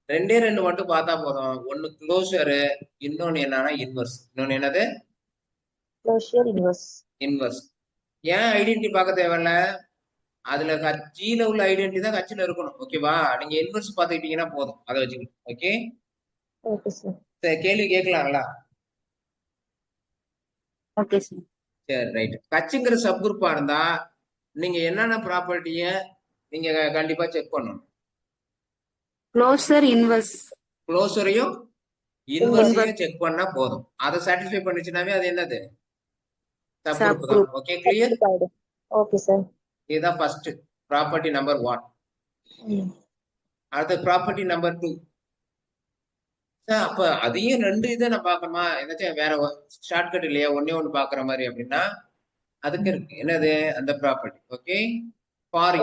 ரெண்டே ரெண்டு மட்டும் பார்த்தா போதும். ஒன்னு க்ளோஷரு, இன்னொன்னு என்னன்னா இன்வர்ஸ். இன்னொன்னு என்னது? Closure, inverse. இன்வர்ஸ். ஏன் ஐடென்டி பார்க்க தேவையில்ல? அதுல கட்சியில உள்ள ஐடென்டி தான் கட்சியில இருக்கணும். ஓகேவா? நீங்க இன்வர்ஸ் பார்த்துக்கிட்டீங்கன்னா போதும். அதை வச்சுக்கணும். Okay okay sir. சரி, கேள்வி கேட்கலாங்களா? Okay, sir. சரி, ரைட். கட்சிங்கிற சப் குரூப்பா இருந்தா நீங்க என்னென்ன ப்ராப்பர்ட்டிய நீங்க கண்டிப்பா செக் பண்ணணும். Closer, inverse. க்ளோசரையும் இன்வர்ஸையும் செக் பண்ணா போதும். அதை சாட்டிஸ்ஃபை பண்ணிச்சுனாவே அது என்னது? சப் குரூப் தான். Okay, clear? Okay sir. இதுதான் ஃபர்ஸ்ட் ப்ராப்பர்ட்டி நம்பர் 1. அடுத்த ப்ராப்பர்ட்டி நம்பர் 2. அப்ப அதையும் ரெண்டு இதை நான் பார்க்கணுமா? ஏதாச்சும் வேற ஷார்ட்கட் இல்லையா? ஒன்னே ஒண்ணு பாக்குற மாதிரி அப்படின்னா அதுக்கு இருக்கு. என்னது அந்த property? Okay, for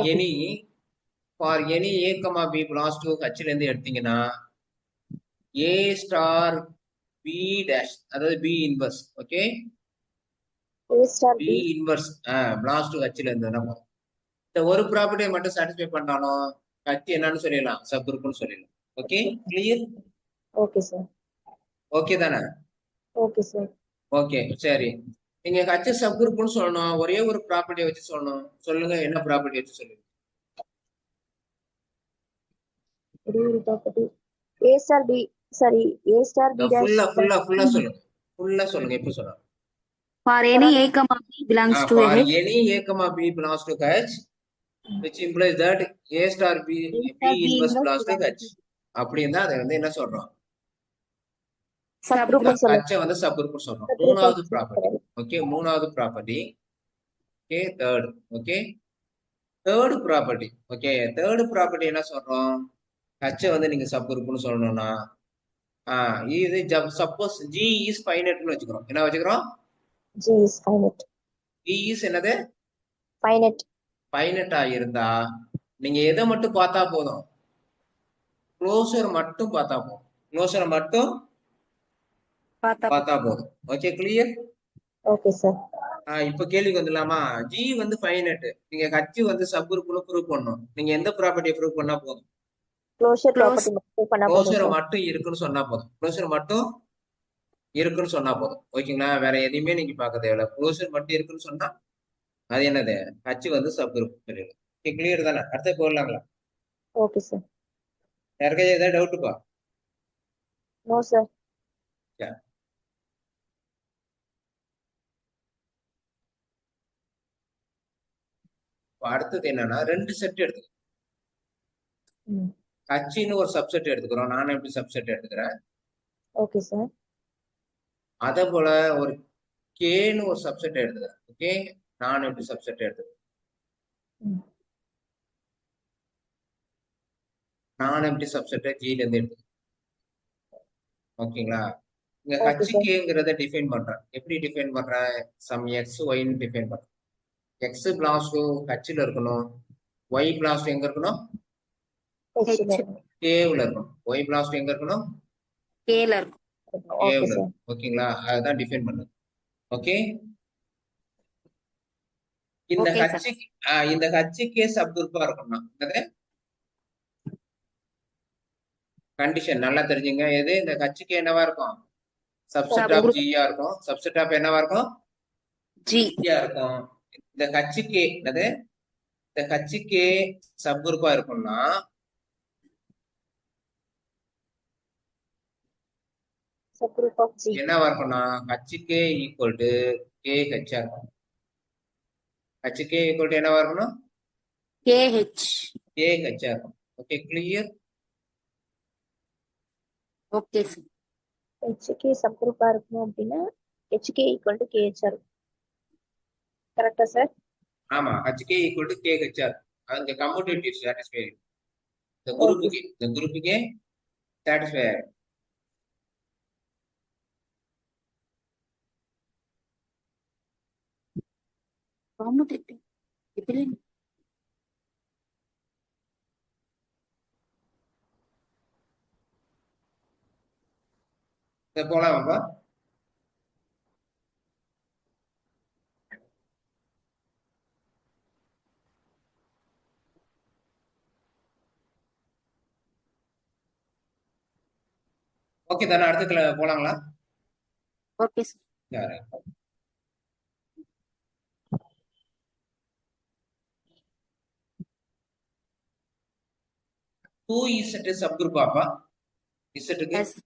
any A comma B belongs to ஹச்ல இருந்து எடுத்தீங்கன்னா ஏ ஸ்டார் பி டேஷ், அதாவது B inverse. Okay, A star B B. Inverse belongs to ஹச்ல இருந்ததுன்னா போதும். இந்த ஒரு ப்ராப்பர்ட்டியை மட்டும் சாட்டிஸ்ஃபை பண்ணாலும் ஹச் என்னன்னு சொல்லிடலாம், சப் குரூப்னு சொல்லிடலாம். Okay, clear? Okay sir. Okay தானே? Okay sir. ஓகே, சரி. நீங்க ஹச் சப் குரூப்னு சொல்லணும். ஒரே ஒரு ப்ராப்பர்ட்டியை வச்சு சொல்லணும். சொல்லுங்க, என்ன ப்ராப்பர்ட்டி வச்சு சொல்லுங்க? ஒரே ஒரு property. A star B, sorry, A star B dash. ஃபுல்லா சொல்லுங்க. ஃபுல்லா சொல்லுங்க. எப்படி சொல்லணும்? For any A, comma B belongs to For H. any A, B belongs to H, which implies that A star B inverse belongs to H. அப்படின்னு தான் அதை வந்து என்ன சொல்றோம்? சப் குரூப் சொல்லுங்க. H வந்து சப் குரூப் சொல்றோம். மூணாவது ப்ராப்பர்ட்டி. ஓகே, மூணாவது property. Okay, third. Okay, third property. Okay, third property என்ன சொல்றோம்? H வந்து நீங்க சப் குரூப்னு சொல்லணும்னா இது சப்போஸ் G இஸ் ஃபைனைட்னு வச்சுக்கிறோம். என்ன வச்சுக்கிறோம்? G is finite. G is என்னது? Finite. ஃபைனைட்டா இருந்தா நீங்க எதை மட்டும் பார்த்தா போதும்? க்ளோசர் மட்டும் பார்த்தா போதும். க்ளோசரை மட்டும் பார்த்தா போதும். Okay, clear? Okay sir. இப்ப கேள்விக்கு வந்துடலாமா? G வந்து ஃபைனைட். நீங்க H வந்து சப் குரூப்னு ப்ரூவ் பண்ணணும். நீங்க எந்த ப்ராப்பர்ட்டியை ப்ரூவ் பண்ணா போதும்? க்ளோஷர் ப்ராப்பர்ட்டி மட்டும் பண்ணா போதும் க்ளோசர் சார். மட்டும் இருக்குன்னு சொன்னா போதும். க்ளோசர் மட்டும் இருக்குன்னு சொன்னா போதும். ஓகேங்களா? வேற எதையுமே நீங்க பார்க்க தேவையில்ல. க்ளோசர் மட்டும் இருக்குன்னு சொன்னா அது என்னது? H வந்து சப் குரூப் சொல்லிடலாம். ஓகே, கிளியர் தானே? அடுத்து போடலாங்களா? Okay sir. யாருக்காவது ஏதாவது டவுட்டுப்பா? No sir. அடுத்தது என்னன்னா, ரெண்டு செட் எடுத்துக்கிறோம். Hன்னு ஒரு சப்செட் எடுத்துக்கிறோம். நானும் எப்படி சப்செட் எடுத்துக்கிறேன். Okay sir. அதே போல ஒரு கேன்னு ஒரு சப்செட் எடுத்துக்கிறேன். ஓகே, நானும் எப்படி சப்செட் எடுத்துக்கிறேன். நானும் எப்படி சப்செட்டை ஜில இருந்து எடுத்துக்கிறேன். ஓகேங்களா? இங்க ஹச்கேங்கிறத டிஃபைன் பண்றேன். எப்படி டிஃபைன் பண்றேன்? சம் எக்ஸ் ஒய்ன்னு டிஃபைன் பண்றேன். எக்ஸ் பிலாங்ஸ் டு ஹச்ல இருக்கணும். ஒய் பிலாங்ஸ் டு எங்க இருக்கணும்? கேவ்ல இருக்கணும். ஒய் பிலாங்ஸ் டு எங்க இருக்கணும்? கேல இருக்கும். கேவ்ல இருக்கணும். ஓகேங்களா? அதுதான் டிஃபைன் பண்றது. ஓகே, இந்த ஹச்கே சப் குரூப்பா இருக்கணும். கண்டிஷன் நல்லா தெரிஞ்சுங்க. எது இந்த ஹச்கே என்னவா இருக்கும்? சப்செட் ஆஃப் ஜியா இருக்கும். சப்செட் ஆஃப் என்னவா இருக்கும்? ஜி. ஜியா இருக்கும். இந்த ஹச்கே என்னது? இந்த ஹச்கே சப் குரூப்பா இருக்கும்னா subgroup of G. என்னவா இருக்கும்னா ஹச்கே ஈக்குவல் டு கே ஹெச்சா இருக்கும். ஹச்கே ஈக்குவல் டு என்னவா இருக்கணும்? KH. கே ஹெச்சா இருக்கும். Okay, clear? Okay sir. HK subgroup இருக்கணும் அப்படின்னா HK equal to KH இருக்கும். கரெக்டா சார்? ஆமா, ஹச்கே ஈக்குவல் டு கே ஹெச்சா இருக்கும். அந்த கம்யூட்டேட்டிவ் சாட்டிஸ்ஃபை இந்த குரூப்புக்கே சாட்டிஸ்ஃபை ஆகும். காம்படிட்டிவ் இப்படி போலாமாப்பா? ஓகே தானே? அடுத்ததுல போலாங்களா? Okay sir. சரி. டூ இசட் சப் குரூப்பாப்பா? இசட்டுக்கு எஸ்.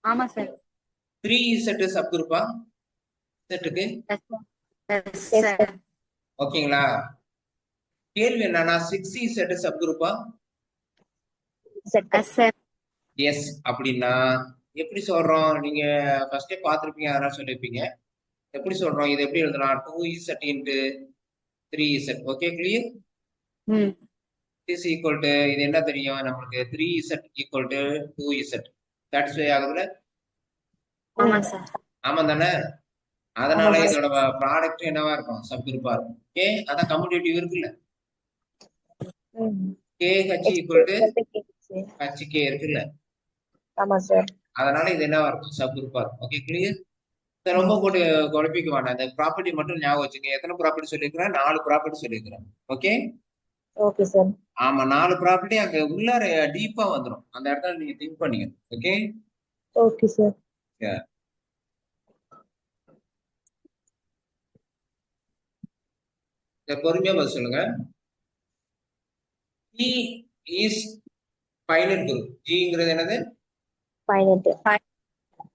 ஆமா சார். 3 இசட் சப் குரூப்பா இசட்டுக்கு? Yes sir. ஓகேங்களா? கேள்வி என்னன்னா 6 இசட் சப் குரூப்பா? Yes sir. எஸ் அப்படின்னா எப்படி சொல்றோம்? நீங்க ஃபர்ஸ்டே பார்த்திருப்பீங்க, அதனால சொல்லிருப்பீங்க. எப்படி சொல்றோம்? இது எப்படி எழுதலாம்? 2 Z into 3 Z. Okay, clear? ம். இஸ் ஈக்குவல் டு இது என்ன தெரியும் நம்மளுக்கு? 3 Z equal to 2 Z. Satisfy ஆகுதுல? ஆமா சார். ஆமா தானே? அதனால இதோட ப்ராடக்ட் என்னவா இருக்கும்? சப் குரூப்பா இருக்கும். ஓகே, அதான் கம்யூட்டேட்டிவ் இருக்குல்ல? KH ஈக்குவல் டு HK இருக்குல்ல? ஆமா சார். அதனால இது என்னவா இருக்கும்? சப் குரூப்பா இருக்கும். Okay, clear? ரொம்ப போட்டு குழப்பிக்க வேண்டாம். அந்த ப்ராப்பர்ட்டி மட்டும் ஞாபகம் வச்சுங்க. எத்தனை ப்ராப்பர்ட்டி சொல்லியிருக்கிறேன்? 4 ப்ராப்பர்ட்டி சொல்லியிருக்கிறேன். ஓகே? Okay sir. ஆமா, 4 ப்ராப்பர்ட்டி அங்க உள்ளார டீப்பா வந்துடும். அந்த இடத்துல நீங்க திங்க் பண்ணீங்க. ஓகே? Okay sir. பொறுமையா பதில் சொல்லுங்க. G is finite group. Gங்கிறது என்னது? finite.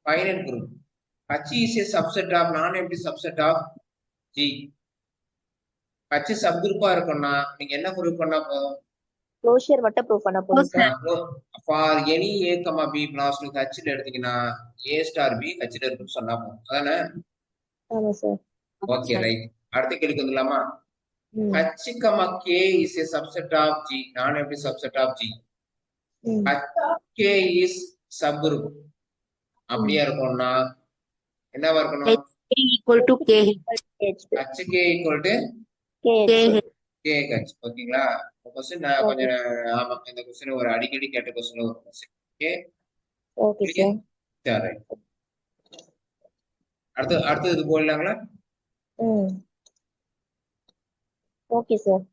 Finite group. H is a subset of non-empty subset of G. H சப்குரூப்பா இருக்கும்னா நீங்க என்ன ப்ரூவ் பண்ணா போதும்? க்ளோஷர் மட்டும் ப்ரூவ் பண்ண போதும் sir. For any A, B belongs to H ல எடுத்தீங்கன்னா A star B H ல இருக்குன்னு சொன்னா போதும். அதானே? ஆமா சார். Okay, right. அடுத்த கேள்விக்கு வந்துடலாமா? H, K is a subset of G, non-empty subset of G. K is subgroup. அப்படியே இருக்கும்னா என்னவா இருக்கணும்? equal to KH. HK equal to KH. ஓகேங்களா? क्वेश्चन நான் கொஞ்சம் ஆமா, இந்த क्वेश्चन ஒரு அடிக்கடி கேட்ட क्वेश्चन ஒரு क्वेश्चन. ஓகே? Okay sir. சரி. அடுத்து இது போடலாங்களா? Okay sir.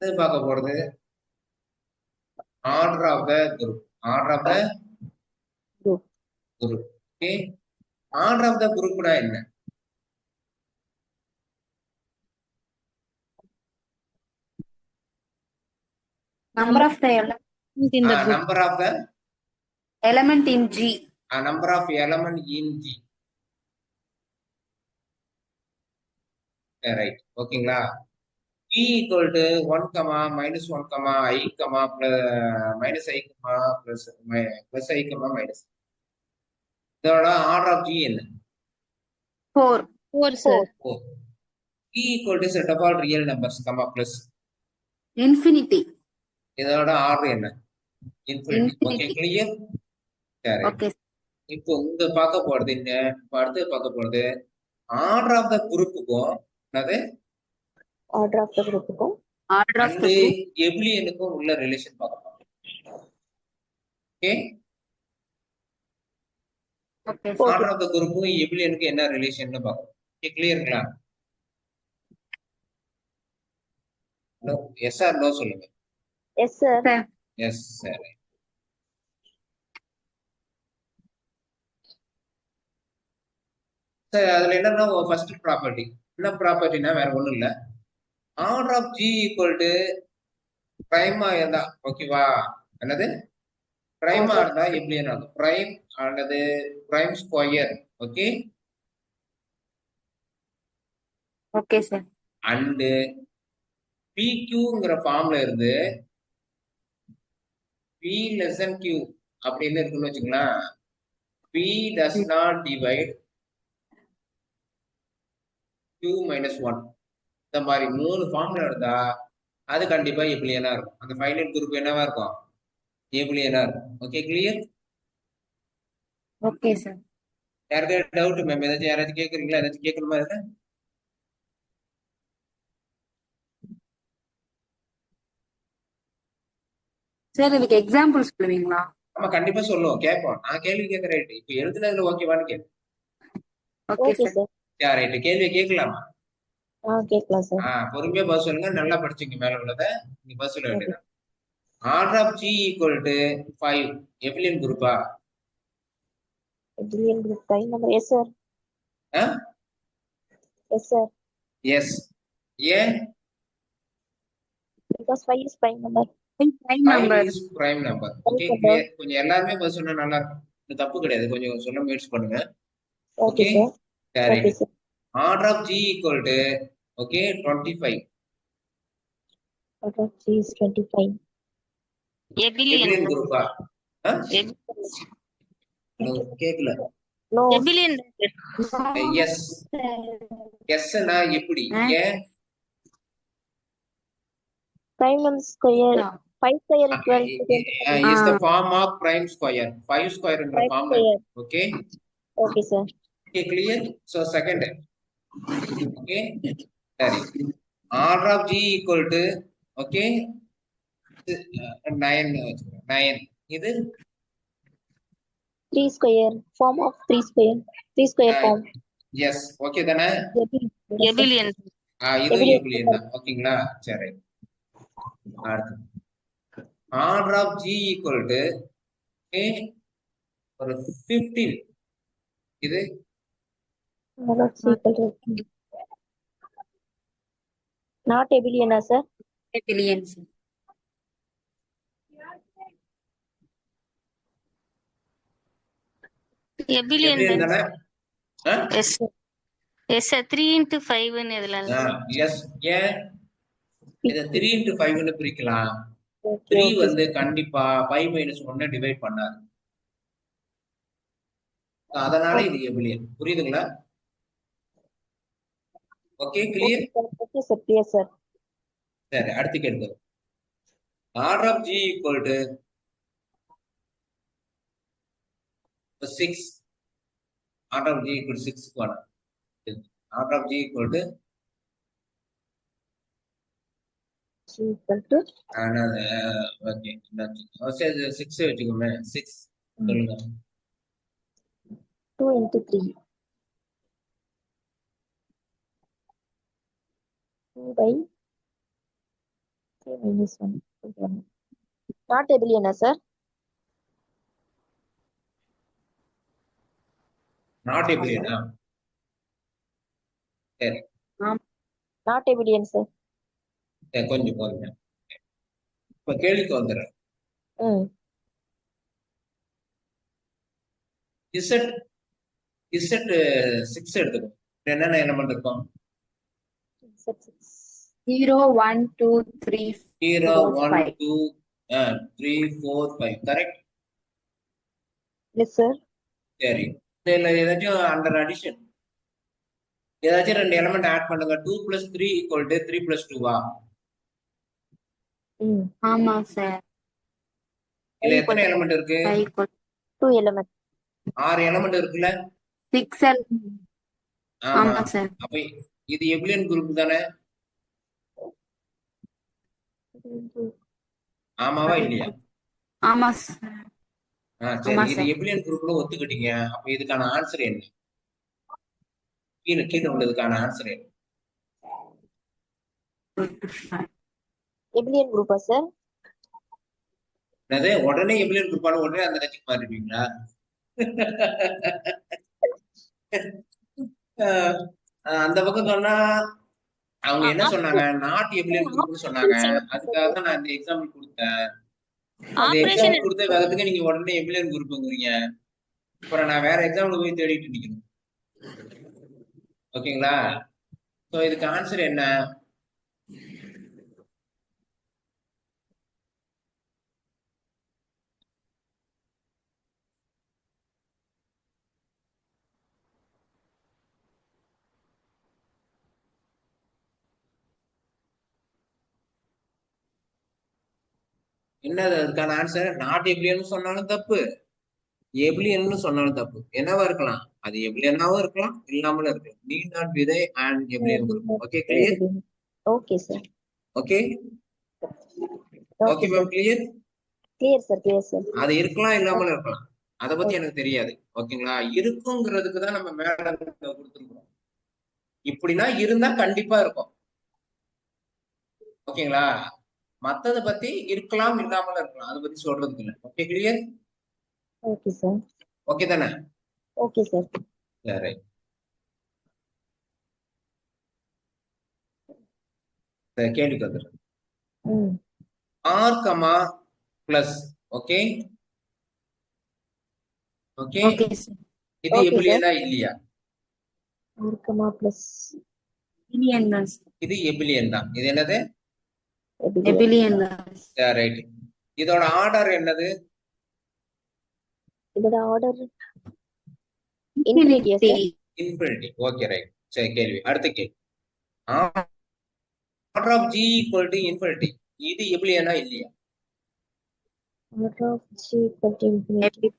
இது பார்க்க போறது order of the group. Order of the group. Okay? Order of the குரூப்னா என்ன? Number of the element in the group. Number of the element in G. Number of element in G. Right. ஓகேங்களா? G equal to 1, minus 1, I, minus I, plus I, minus. இதோட order of G என்ன? 4 sir. 4. G equal to set of all real numbers, plus infinity. இதோட order என்ன? Infinity. Okay, clear? சரி. Okay. இப்போ இங்க பார்க்க போறது என்ன? அடுத்து பார்க்க போறது ஆர்டர் ஆஃப் த குரூப்புக்கும் என்னது? ஆர்டர் ஆஃப் த குரூப்புக்கும் ஆர்டர் ஆஃப் த குரூப் எபிலியனுக்கும் உள்ள ரிலேஷன் பார்க்கலாம். Okay? Okay. Order of the குரூப்புக்கும் எபிலியனுக்கும் என்ன ரிலேஷன் பார்க்கலாம். ஓகே, கிளியருங்களா? நோ, எஸ் ஆர் நோ சொல்லுங்க. Yes sir. சார் எஸ் சரி. சார் அதுல என்னன்னா ஃபர்ஸ்ட் ப்ராப்பர்ட்டி என்ன ப்ராப்பர்ட்டினா வேற ஒண்ணும் இல்ல. Order of G equal to பிரைமா இருந்தா ஓகேவா? என்னது பிரைமா sir. இருந்தா எப்படி என்ன பிரைம் அல்லது prime square. Okay okay sir. And பிக்யூங்கிற ஃபார்ம்ல இருந்து பி லெஸ் than கியூ அப்படின்னு இருக்குன்னு வச்சுக்கலாம். P does not divide Q minus one. இந்த மாதிரி 3 ஃபார்ம்ல இருந்தா அது கண்டிப்பா எபிலியனா இருக்கும். அந்த ஃபைனைட் குரூப் என்னவா இருக்கும்? எபிலியனா இருக்கும். Okay clear? Okay sir. யாருக்காவது டவுட் மேம்? ஏதாச்சும் யாராச்சும் கேக்குறீங்களா? ஏதாச்சும் கேட்கணுமா இதுல? சார் இதுக்கு எக்ஸாம்பிள் சொல்லுவீங்களா? ஆமா கண்டிப்பா சொல்லுவோம், கேட்போம். நான் கேள்வி கேட்கறேன். இப்ப எழுதுனதுல ஓகேவான்னு கேட்போம். Okay okay sir. Sir. Yeah right, கேள்வியை கேட்கலாமா? கேட்கலாம் சார். பொறுமையா பதில் சொல்லுங்க. நல்லா படிச்சுங்க மேல உள்ளத. நீ பதில் சொல்ல ஓகே. வேண்டியதான். Order of G equal to 5 abelian குரூப்பா? Abelian group prime number. Yes sir. Yes sir. Yes. ஏன்? Because 5 is prime number. Time 5 number. Is prime number. Okay number. Clear. கொஞ்சம் எல்லாருமே பதில் சொன்னா நல்லா இருக்கும். இது தப்பு கிடையாது. கொஞ்சம் சொல்ல முயற்சி பண்ணுங்க. Okay okay sir. சரி. Okay sir. Order of G equal to okay 25 Out of G is 25. Abelian abelian குரூப்பா? கேக்கல. No. எபிலியன் எஸ். எஸ்னா எப்படி? ஏன்? Prime number square. 5 square equal to is the form of prime square. 5 square in the 5 form. square. Okay. Okay sir. Okay, clear? So second. Okay. Sorry. Order of G equal to okay 9. இது 3 square. Form of 3 square. 3 square form. yes. Okay தானே? எபிலியன் இது எபிலியன் தான். ஓகேங்களா? சரி. அடுத்து order of G equal to ஒரு 15. இது Order of G equal to. Not abelian, sir. Abelian sir. Abelian abelian தானே? எஸ் எஸ் 3 into 5 ன்னு இதுல எஸ். ஏன் இத 3 into 5 ன்னு பிரிக்கலாம்? Okay. 3 Okay. வந்து கண்டிப்பா 5 minus 1 டிவைட் பண்ணாது. அதனால இது எபிலியன். புரியுதுங்களா? Okay clear? Okay sir. Clear sir. சரி அடுத்து கேளுங்க. Order of G equal to 6. Order of G equal to 6 க்கு வேணும். Order of G equal to G equal to. Okay 6 வச்சுக்கோமே. 6 சொல்லுங்க. 2 into 3. 2 by 3 minus 1. Not abelian, sir. Not எபிலியனா? சரி Not abelian, sir. கொஞ்சம் போதுங்க. இப்ப கேள்விக்கு வந்துடுறேன். இசட் 6 எடுத்துக்கோ. என்னென்ன எலமெண்ட் இருக்கும்? 0 1 2 3 0 4 1 5. 2 3 4 5 கரெக்ட்? Yes sir. சரி. இதுல ஏதாச்சும் அண்டர் அடிஷன் ஏதாச்சும் 2 எலிமெண்ட் ஆட் பண்ணுங்க. 2 plus 3 equal to 3 plus 2 ஆமா சார். இதுல எத்தனை எலிமெண்ட் இருக்கு? 2 element. 6 எலிமெண்ட் இருக்குல்ல? 6 ஆமா. ஆமா சார். அப்ப இது எபிலியன் குரூப் தானே? ஆமாவா இல்லையா? ஆமா சார். சரி ஆமா இது சார். எபிலியன் குரூப்ல ஒத்துக்கிட்டீங்க. அப்ப இதுக்கான ஆன்சர் என்ன? கீழே உள்ளதுக்கான ஆன்சர் என்ன? Abelian group, sir. என்னது உடனே எபிலியன் குரூப்பான உடனே அந்த கட்சிக்கு மாறிடுவீங்களா? அஹ் அந்த பக்கம் சொன்னா அவங்க என்ன சொன்னாங்க, நாட் எபிலியன் குரூப்னு சொன்னாங்க. அதுக்காக தான் நான் இந்த எக்ஸாம்பிள் கொடுத்தேன். அந்த ஆபரேஷன் எக்ஸாம்பிள் கொடுத்த வேகத்துக்கு நீங்க உடனே எபிலியன் குரூப்புங்கிறீங்க. அப்புறம் நான் வேற எக்ஸாம்பிள் போய் தேடிட்டு நிக்கணும். ஓகேங்களா? சோ இதுக்கு ஆன்சர் என்ன? என்னது அதுக்கான ஆன்சர்? நாட் எபிலியன் சொன்னாலும் தப்பு, எபிலியன் சொன்னாலும் தப்பு. என்னவா இருக்கலாம்? அது எபிலியனாவும் இருக்கலாம், இல்லாமலும் இருக்கலாம். NEET not be the and எபிலியன் group. Okay, clear? Okay sir. Okay okay ma'am, clear? Clear sir, clear sir. அது இருக்கலாம், இல்லாமலும் இருக்கலாம். அதை பத்தி எனக்கு தெரியாது. ஓகேங்களா? இருக்குங்கிறதுக்கு தான் நம்ம மேல கொடுத்துருக்கோம். இப்படின்னா இருந்தா கண்டிப்பா இருக்கும். ஓகேங்களா? மத்தத பத்தி இருக்கலாம், இல்லாமலும் இருக்கலாம். அதை பத்தி சொல்றதுக்கு இல்லை. Okay, clear? Okay sir. Okay தானே? Okay sir. சரி, கேள்விக்கு வந்துடுறேன். ம். R comma plus. Okay okay, okay sir. இது Okay, எபிலியனா இல்லையா? ஆர்கமா பிளஸ் எபிலியன் தான் சார். இது எபிலியன் தான். இது என்னது? எபிலியன் தான். ரைட். இதோட ஆர்டர் என்னது? இதோட ஆர்டர் இன்ஃபினிட்டியா சார்? இன்ஃபினிட்டி. Okay, right. சரி, கேள்வி. அடுத்த கேள்வி. Order of G equal to infinity. இது எபிலியனா இல்லையா? Order of G equal to infinity.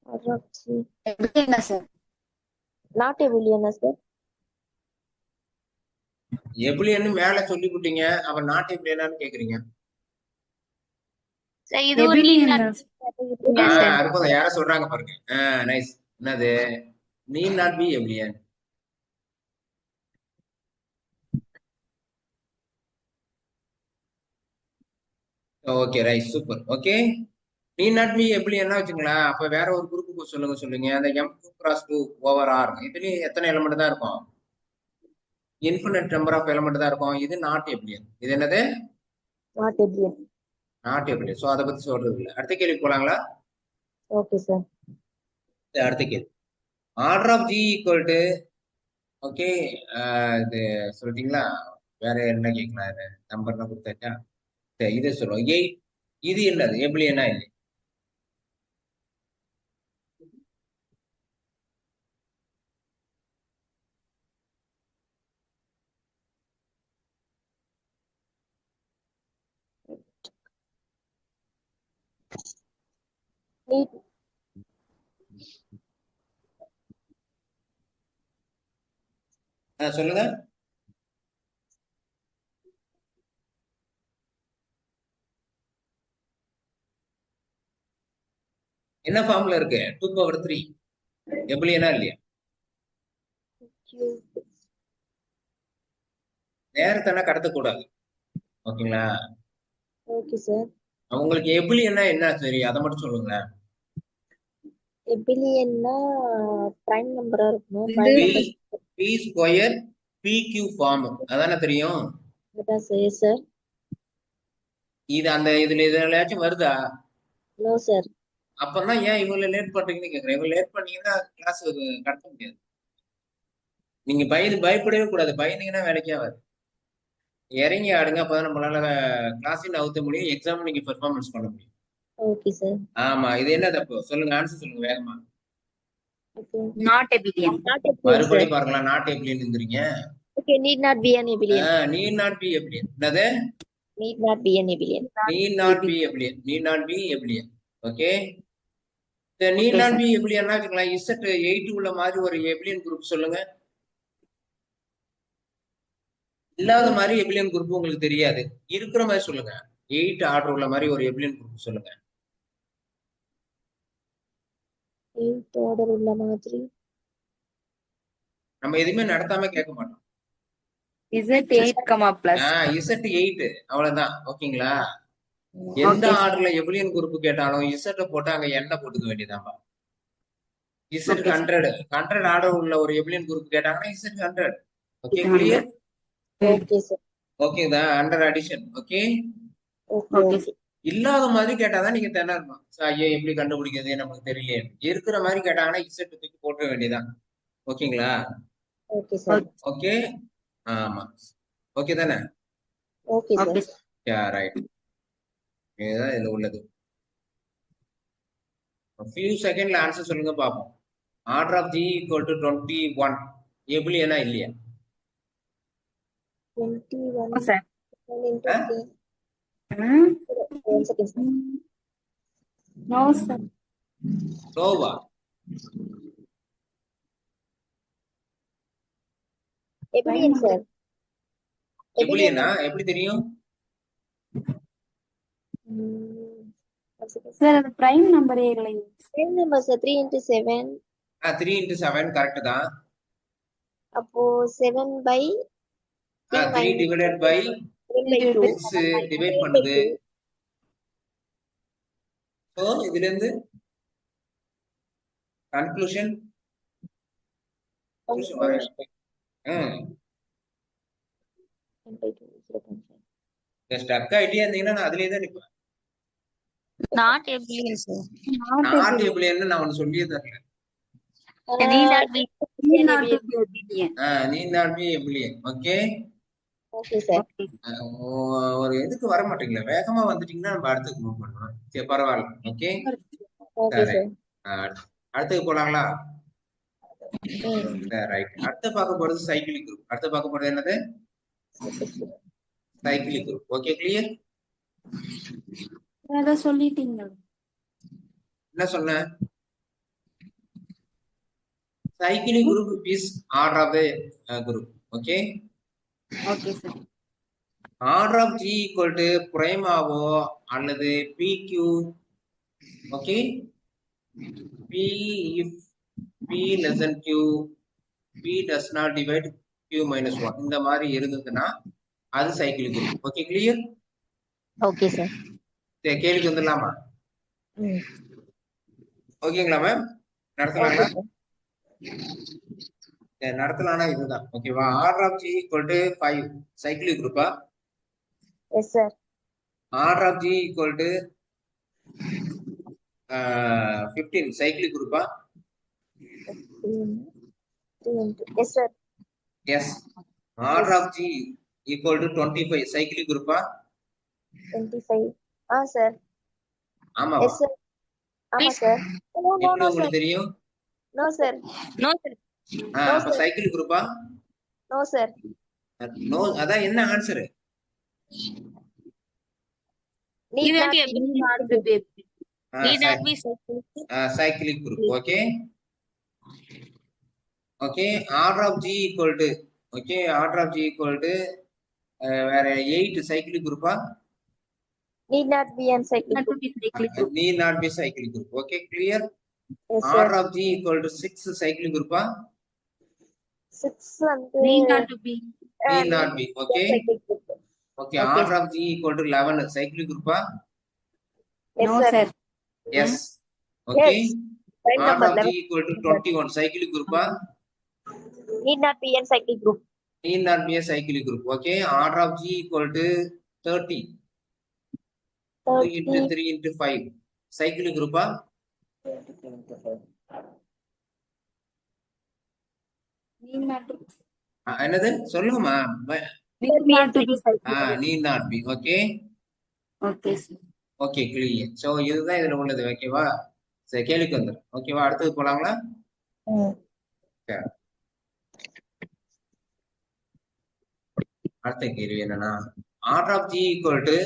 Order of G abelian தான் சார். நாட் எபிலியனா சார்? எபிலியன் மேல சொல்லி விட்டீங்க, அப்ப நாட் எபிலியனான்னு கேக்குறீங்க. சார் இது ஒரு எபிலியன் நீட் தான். அற்புதம். யார சொல்றாங்க பாருங்க. நைஸ். என்னது? Need not be abelian. Okay, right, super. Okay, need not be எபிலியன்னா வச்சுங்களேன். அப்ப வேற ஒரு குரூப்புக்கு சொல்லுங்க. அந்த M2x2 ஓவர் ஆர் இதுலயும் எத்தனை எலிமெண்ட் தான் இருக்கும்? இன்ஃபினிட் நம்பர் ஆஃப் எலிமெண்ட் தான் இருக்கும். இது நாட் எபிலியன். இது என்னது? Not abelian. நாட் எபிலியன். சோ அதை பத்தி சொல்றது இல்லை. அடுத்த கேள்வி போலாங்களா? Okay sir. அடுத்த கேள்வி. Order of G equal to, okay, இது சொல்லிட்டீங்களா? வேற என்ன கேட்கலாம்? இது நம்பர்லாம் கொடுத்தாச்சா? சரி, இதை சொல்லுவோம். 8. இது என்னது? எபிலியனா இல்லை? நீட் சொல்லுங்க. என்ன ஃபார்ம்ல இருக்கு? 2/3 எபிலியனா இல்லையா? நேரத்தான கடத்தக்கூடாது. ஓகேங்களா? Okay sir. உங்களுக்கு எபிலியனா என்ன சரி, அதை மட்டும் சொல்லுங்க. எபிலியன்னா பிரைம் நம்பரா இருக்கணும். இது- prime number P square PQ form அதானே தெரியும்? தான் சார். சார் இது அந்த இதுல எதுலயாச்சும் வருதா? No sir. அப்பதான் ஏன் இவங்களை லேட் பண்றீங்கன்னு கேக்குறேன். இவங்க லேட் பண்ணீங்கன்னா கிளாஸ் கடத்த முடியாது. நீங்க பயப்படவே கூடாது. பயந்தீங்கன்னா வேலைக்கே ஆகாது. இறங்கி ஆடுங்க. அப்பதான் நம்மளால கிளாஸையும் நவுத்த முடியும், எக்ஸாம் நீங்க பெர்ஃபார்மன்ஸ் பண்ண முடியும். Okay sir. ஆமா, இது என்ன தப்பு? சொல்லுங்க, ஆன்சர் சொல்லுங்க வேகமா. Okay. Not abelian. Not abelian மறுபடியும் சார். பார்க்கலாம். நாட் எபிலியன் இருந்துறீங்க. Okay, need not be an abelian. Need not be abelian. என்னது? Need not be an abelian. Need not be abelian. Need not be abelian. Okay, need Okay, not sir. Be எபிலியன்னா வச்சுக்கலாம். Z8 உள்ள மாதிரி ஒரு எபிலியன் group சொல்லுங்க. இல்லாத மாதிரி எபிலியன் group உங்களுக்கு தெரியாது. இருக்கிற மாதிரி சொல்லுங்க. 8 ஆர்டர் உள்ள மாதிரி ஒரு எபிலியன் குரூப் சொல்லுங்க. 8th ஆர்டர் உள்ள மாதிரி நம்ம எதுவுமே நடத்தாம கேட்க மாட்டோம். Z8, plus. Z8 அவ்வளவுதான். ஓகேங்களா? எந்த Okay, sir. ஆர்டர்ல எபிலியன் குரூப் கேட்டாலும் Z போட்டு அங்க என்ன போட்டுக்க வேண்டியதான்பா. Z Okay, sir. 100 ஆர்டர் உள்ள ஒரு எபிலியன் குரூப் கேட்டாங்கன்னா Z100. Okay, clear? Okay sir. ஓகேதா? 100 addition. Okay, okay Okay, okay. இல்லாத மாதிரி கேட்டாதான் நீங்க திணறணும். ஐயோ எப்படி கண்டுபிடிக்கிறது நமக்கு தெரியல. இருக்கிற மாதிரி கேட்டாங்கன்னா Z தூக்கி போட்ட வேண்டியதான். ஓகேங்களா? Okay sir. ஓகே, ஆமா. ஓகே தானே? Okay sir. Okay, sir. Right. இதுதான் இதுல உள்ளது. ஃபியூ செகண்ட்ல ஆன்சர் சொல்லுங்க பாப்போம். Order of G equal to 21 எபிலியனா இல்லையா? 21 No, sir. into ஆ? 3. Hmm? 1 second sir. No, sir. நோவா? Abelian sir. எபிலியனா எப்படி தெரியும்? 1 second sir. Sir, அது prime number இல்லை. Same number sir. 3 into 7. 3 into 7 correct தான். அப்போ 7 by 3 divided by 2. 6 டிவைட் பண்ணுது. சோ இதுல இருந்து கன்க்ளூஷன் ஸ்டக் ஐடியா இருந்தீங்கன்னா நான் அதுலயே தான் நிப்பேன். Not abelian sir. Not abelian நான் ஒன்னு சொல்லியே தரல. Need not be. Need not to be obedient. NEET not be abelian. Okay, okay sir. ஒரு எதுக்கு வர மாட்டீங்களா? வேகமா வந்துட்டீங்கன்னா நம்ம அடுத்துக்கு மூவ் பண்ணலாம். சரி, பரவாயில்ல. Okay, okay sir. அடுத்துக்கு போலாங்களா? ம். ரைட். அடுத்து பார்க்க போறது சைக்கிளிக் குரூப். அடுத்து பார்க்க போறது என்னது? Cyclic group. Okay, clear? அதை சொல்லிட்டீங்க. என்ன சொன்னேன்? Cyclic group is order of the group. Okay, Okay, sir. Order of G equal to பிரைமாவோ அல்லது PQ. Okay, P if P less than Q, P does not divide Q minus 1 இந்த மாதிரி இருந்ததுன்னா அது cyclic group. Okay, clear? Okay sir. சரி, கேள்விக்கு வந்துடலாமா? ம். ஓகேங்களா மேம்? நடத்தலாங்களா? நடத்தலாம்னா இதுதான். ஓகேவா? Order of G equal to 5 cyclic குரூப்பா? Yes sir. Order of G equal to 15 cyclic குரூப்பா? 3 into. Yes sir. Yes. Order of G equal to 25 cyclic குரூப்பா? 25. சார். ஆமா. Yes sir. ஆமா சார். நோ நோ எப்படி no உங்களுக்கு sir. தெரியும்? No sir. No sir. அப்ப cyclic குரூப்பா? No sir. No. அதான் என்ன answer? Need not Need be. Need not to be obedient. Need not be cyclic. Cyclic group. Okay, okay. Order of G equal to okay order of G equal to வேற 8 cyclic குரூப்பா? Need not be and cyclic Not to group. be cyclic group. need not be cyclic group. Okay, clear? Yes sir. Order of G equal to 6 cyclic குரூப்பா? 6 வந்து Need not to be. need not be. Okay, cyclic group. Okay. Order of G equal to 11 cyclic குரூப்பா? Yes No, sir. sir. Yes. Okay. Yes. Prime order number of G 11. Equal to 21 cyclic குரூப்பா? Need not be and cyclic group. need not be a cyclic group. Okay, order of G equal to 30. 2 into 30. 3 into 5 cyclic group. Need not to. என்னது சொல்லுங்கம்மா? Need not to be cyclic group. need not be. Okay, Okay, sir. okay, clear. So இதுதான் இதுல உள்ளது. ஓகேவா? சரி, கேள்விக்கு வந்துடும். ஓகேவா? அடுத்தது போலாங்களா? சரி. அடுத்த கேள்வி என்னன்னா order of G equal to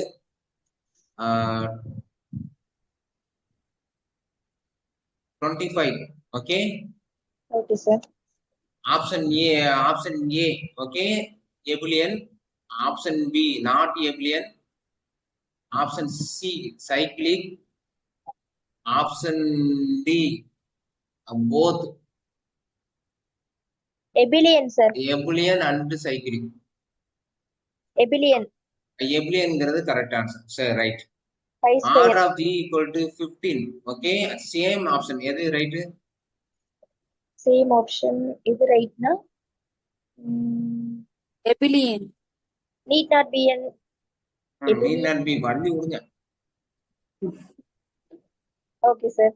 25. Okay, Okay sir. Option A okay abelian, option B not abelian, option C cyclic, option D both Abelian sir. Abelian and cyclic. Abelian எபிலியன்ங்கிறது கரெக்ட் ஆன்சர். சரி, right. By R square of G equal to 15. ஓகே, same option எது right? Same option இது ரைட்னா abelian. Need not be an need not be வண்டி விடுங்க. Okay sir.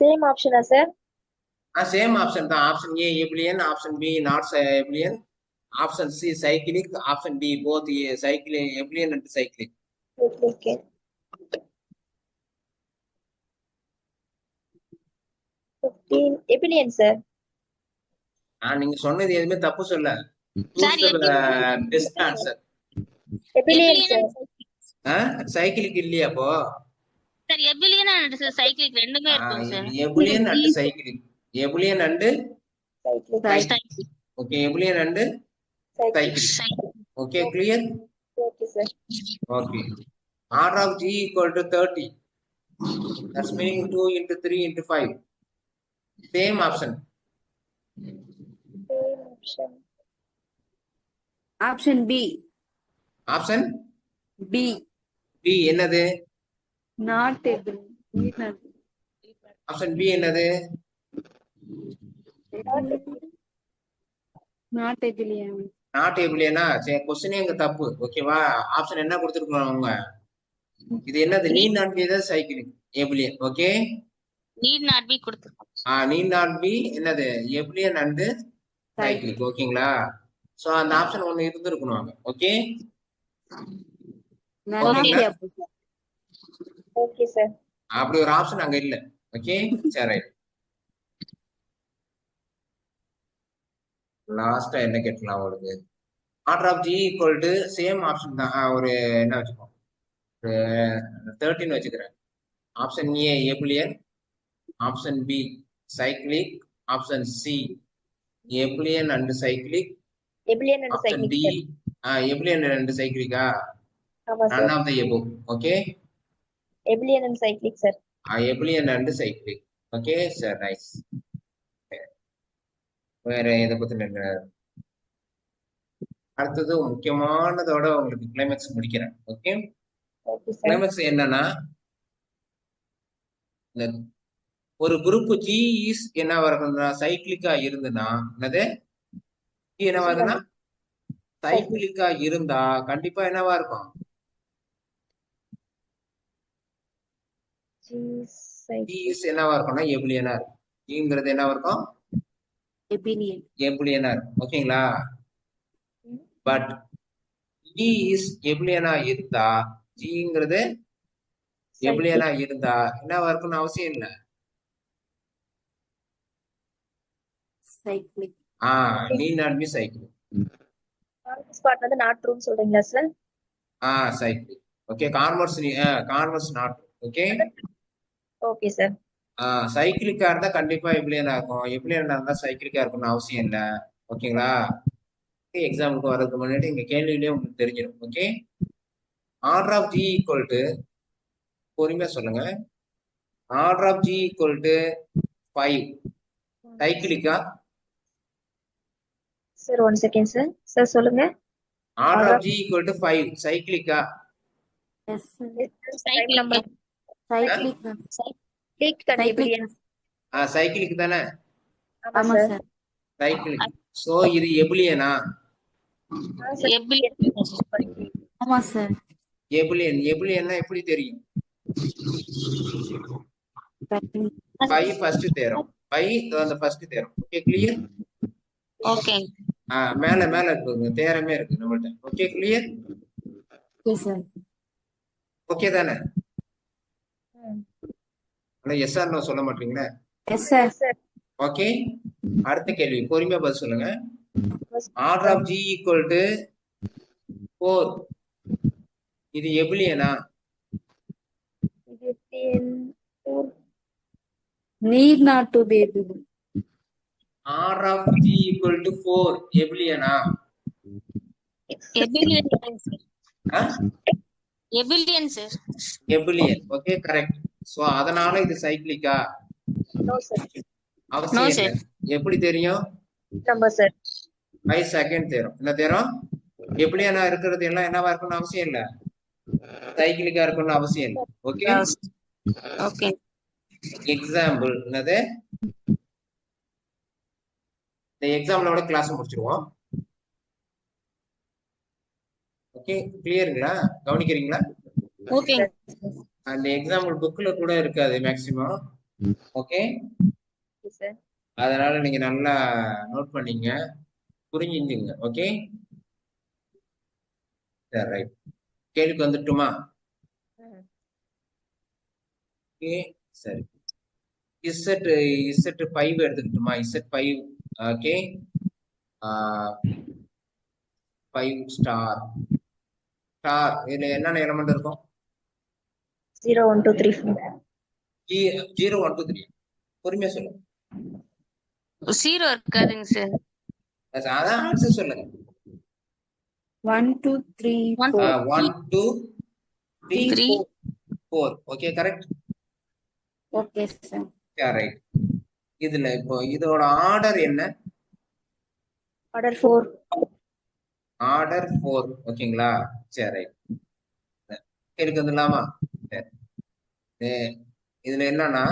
Same ஆப்ஷனா sir? Same option தான். Option A abelian, option B not abelian, option C cyclic, option D both cycle abelian and cyclic. Okay okay. 15 abelian sir. நீங்க சொன்னது எதுவுமே தப்பு சொல்ல. Sir best answer. Abelian sir. சைக்கிளுக்கு இல்லையா அப்போ? சார் எபிலியன் அண்ட் சைக்கிளிக் ரெண்டுமே இருக்கும் sir. Abelian and cyclic. Abelian and cycle. Okay, abelian and cycle. Okay, clear? Okay sir. Okay. R of G equal to 30. That's meaning 2 into 3 into 5. Same option. Same option option B. Option B. B என்னது? Not abelian. Option B என்னது? Not abelian. Not எபிலியனா? சரி, கொஸ்டினே இங்க தப்பு. ஓகேவா? Option என்ன கொடுத்துருக்கோம் அவங்க? இது என்னது? நீட் நாட் பி தான் cyclic எபிலியன். Okay, need not B கொடுத்துருக்கோம். நீட் நாட் பி என்னது? எபிலியன் அண்ட் சைக்கிளிக். ஓகேங்களா? சோ அந்த ஆப்ஷன் ஒண்ணு இருந்திருக்கணும் அங்க. ஓகே, நல்லாவே அப்போ சார். Okay sir. அப்படி ஒரு ஆப்ஷன் அங்க இல்ல. ஓகே, சரி, ரைட். லாஸ்டா என்ன கேட்கலாம் உங்களுக்கு? Order of G equal to same option தான். ஒரு என்ன வச்சுக்கோம், ஒரு 13 வச்சுக்கிறேன். Option A abelian, option B cyclic, option C abelian and cyclic, abelian and option D cycle. Abelian and சைக்கிளிக்கா? ஆமா sir. None of the above. Okay, abelian and cyclic sir. Abelian and cyclic. Okay sir, nice. வேற இதை பத்தி என்ன? அடுத்தது முக்கியமானதோட உங்களுக்கு climax முடிக்கிறேன். Okay, okay sir. Climax என்னன்னா, இந்த ஒரு குரூப் ஜி இஸ் என்ன வருதுன்னா சைக்கிளிக்கா இருந்துன்னா என்னது? G என்னவா இருக்குன்னா சைக்கிளிக்கா இருந்தா கண்டிப்பா என்னவா இருக்கும்? ஜி G இஸ் என்னவா இருக்கும்னா எபிலியனா இருக்கும். Gங்கிறது என்னவா இருக்கும்? எபிலியன். எபிலியனா இருக்கும். ஓகேங்களா? பட் G இஸ் எபிலியனா இருந்தா, Gங்கிறது எபிலியனா இருந்தா என்னவா இருக்கும்னு அவசியம் இல்லை. Cyclic. Need not be cycle. ஸ்பாட் வந்து நாட் ட்ரூன்னு சொல்றீங்களா sir? Cycle. Okay, converse not. Okay, okay sir. சைக்கிளிக்கா இருந்தா கண்டிப்பா எபிலியனா இருக்கும். எபிலியனா இருந்தா சைக்கிளிக்கா இருக்கும்னு அவசியம் இல்லை. ஓகேங்களா? எக்ஸாமுக்கு வர்றதுக்கு முன்னாடி இங்க கேள்வியிலேயே உங்களுக்கு தெரிஞ்சிடும். Okay, order of G equal to, பொறுமையா சொல்லுங்க, order of G equal to 5 சைக்கிளிக்கா? Sir 1 second sir. சார் சொல்லுங்க. Order of G equal to 5 சைக்கிளிக்கா? Yes sir. Time number cyclic. Cyclic and abelian. Cyclic தானே? ஆமா ஆமா சார். சார். சைக்கிளிக். சோ இது எபிலியனா? எபிலியன். ஆமா சார். எபிலியன். எபிலியன்னா எப்படி தெரியும்? 5 ஃபர்ஸ்ட் தேரும். 5 அந்த ஃபர்ஸ்ட் தேரும். Okay, clear? ஓகே. மேல இருக்குங்க, தேரமே இருக்கு நம்மள்ட்ட. Okay, clear? Okay sir. Okay தானே? ஆனா எஸ் ஆர் நோ சொல்ல மாட்டீங்களா? S sir. ஓகே, அடுத்த கேள்வி பொறுமையா பதில் சொல்லுங்க. Order of G equal to 4 இது எபிலியனா? Need not to be able. Order of G equal to 4 எபிலியனா? Abelian sir. Abelian sir. Abelian. Okay, correct. So அதனால இது சைக்கிளிக்கா? No sir. அவசியம் இல்லை. எப்படி தெரியும்? Number sir. பை செகண்ட் தேரும். என்ன தேரும்? எப்படியா நான் இருக்கிறது எல்லாம் என்னவா இருக்கணும்னு அவசியம் இல்ல, சைக்கிளிக்கா இருக்கணும்னு அவசியம் இல்லை. ஓகே, ஓகே எக்ஸாம்பிள் என்னது, இந்த எக்ஸாம்பிளோட கிளாஸ் முடிச்சிருவோம். ஓகே, கிளியருங்களா? கவனிக்கிறீங்களா? ஓகே அந்த எக்ஸாம்பிள் புக்ல கூட இருக்காது மேக்சிமம். Okay, sir. அதனால நீங்க நல்லா நோட் பண்ணீங்க, புரிஞ்சுங்க. ஓகே, சரி ரைட். கேள்விக்கு வந்துட்டுமா? ஓகே சரி. இசட் 5 எடுத்துக்கிட்டுமா? இசட் 5. Okay, 5 star. ஸ்டார் இதுல என்னென்ன எலமெண்ட் இருக்கும்? 0 1 2 3 4. 0 1 2 3. பொறுமையா சொல்லுங்க. 0 இருக்காதுங்க சார். அதான் ஆன்சர் சொல்லுங்க. 1 2 3 4 1 2 3 3 4. Okay, correct. Okay sir. Right. இதுல இப்போ இதோட ஆர்டர் என்ன? ஆர்டர் 4. ஆர்டர் 4. ஓகேங்களா? சரி ரைட். கேள்விக்கு வந்துடலாமா? சரி. இதுல என்னன்னா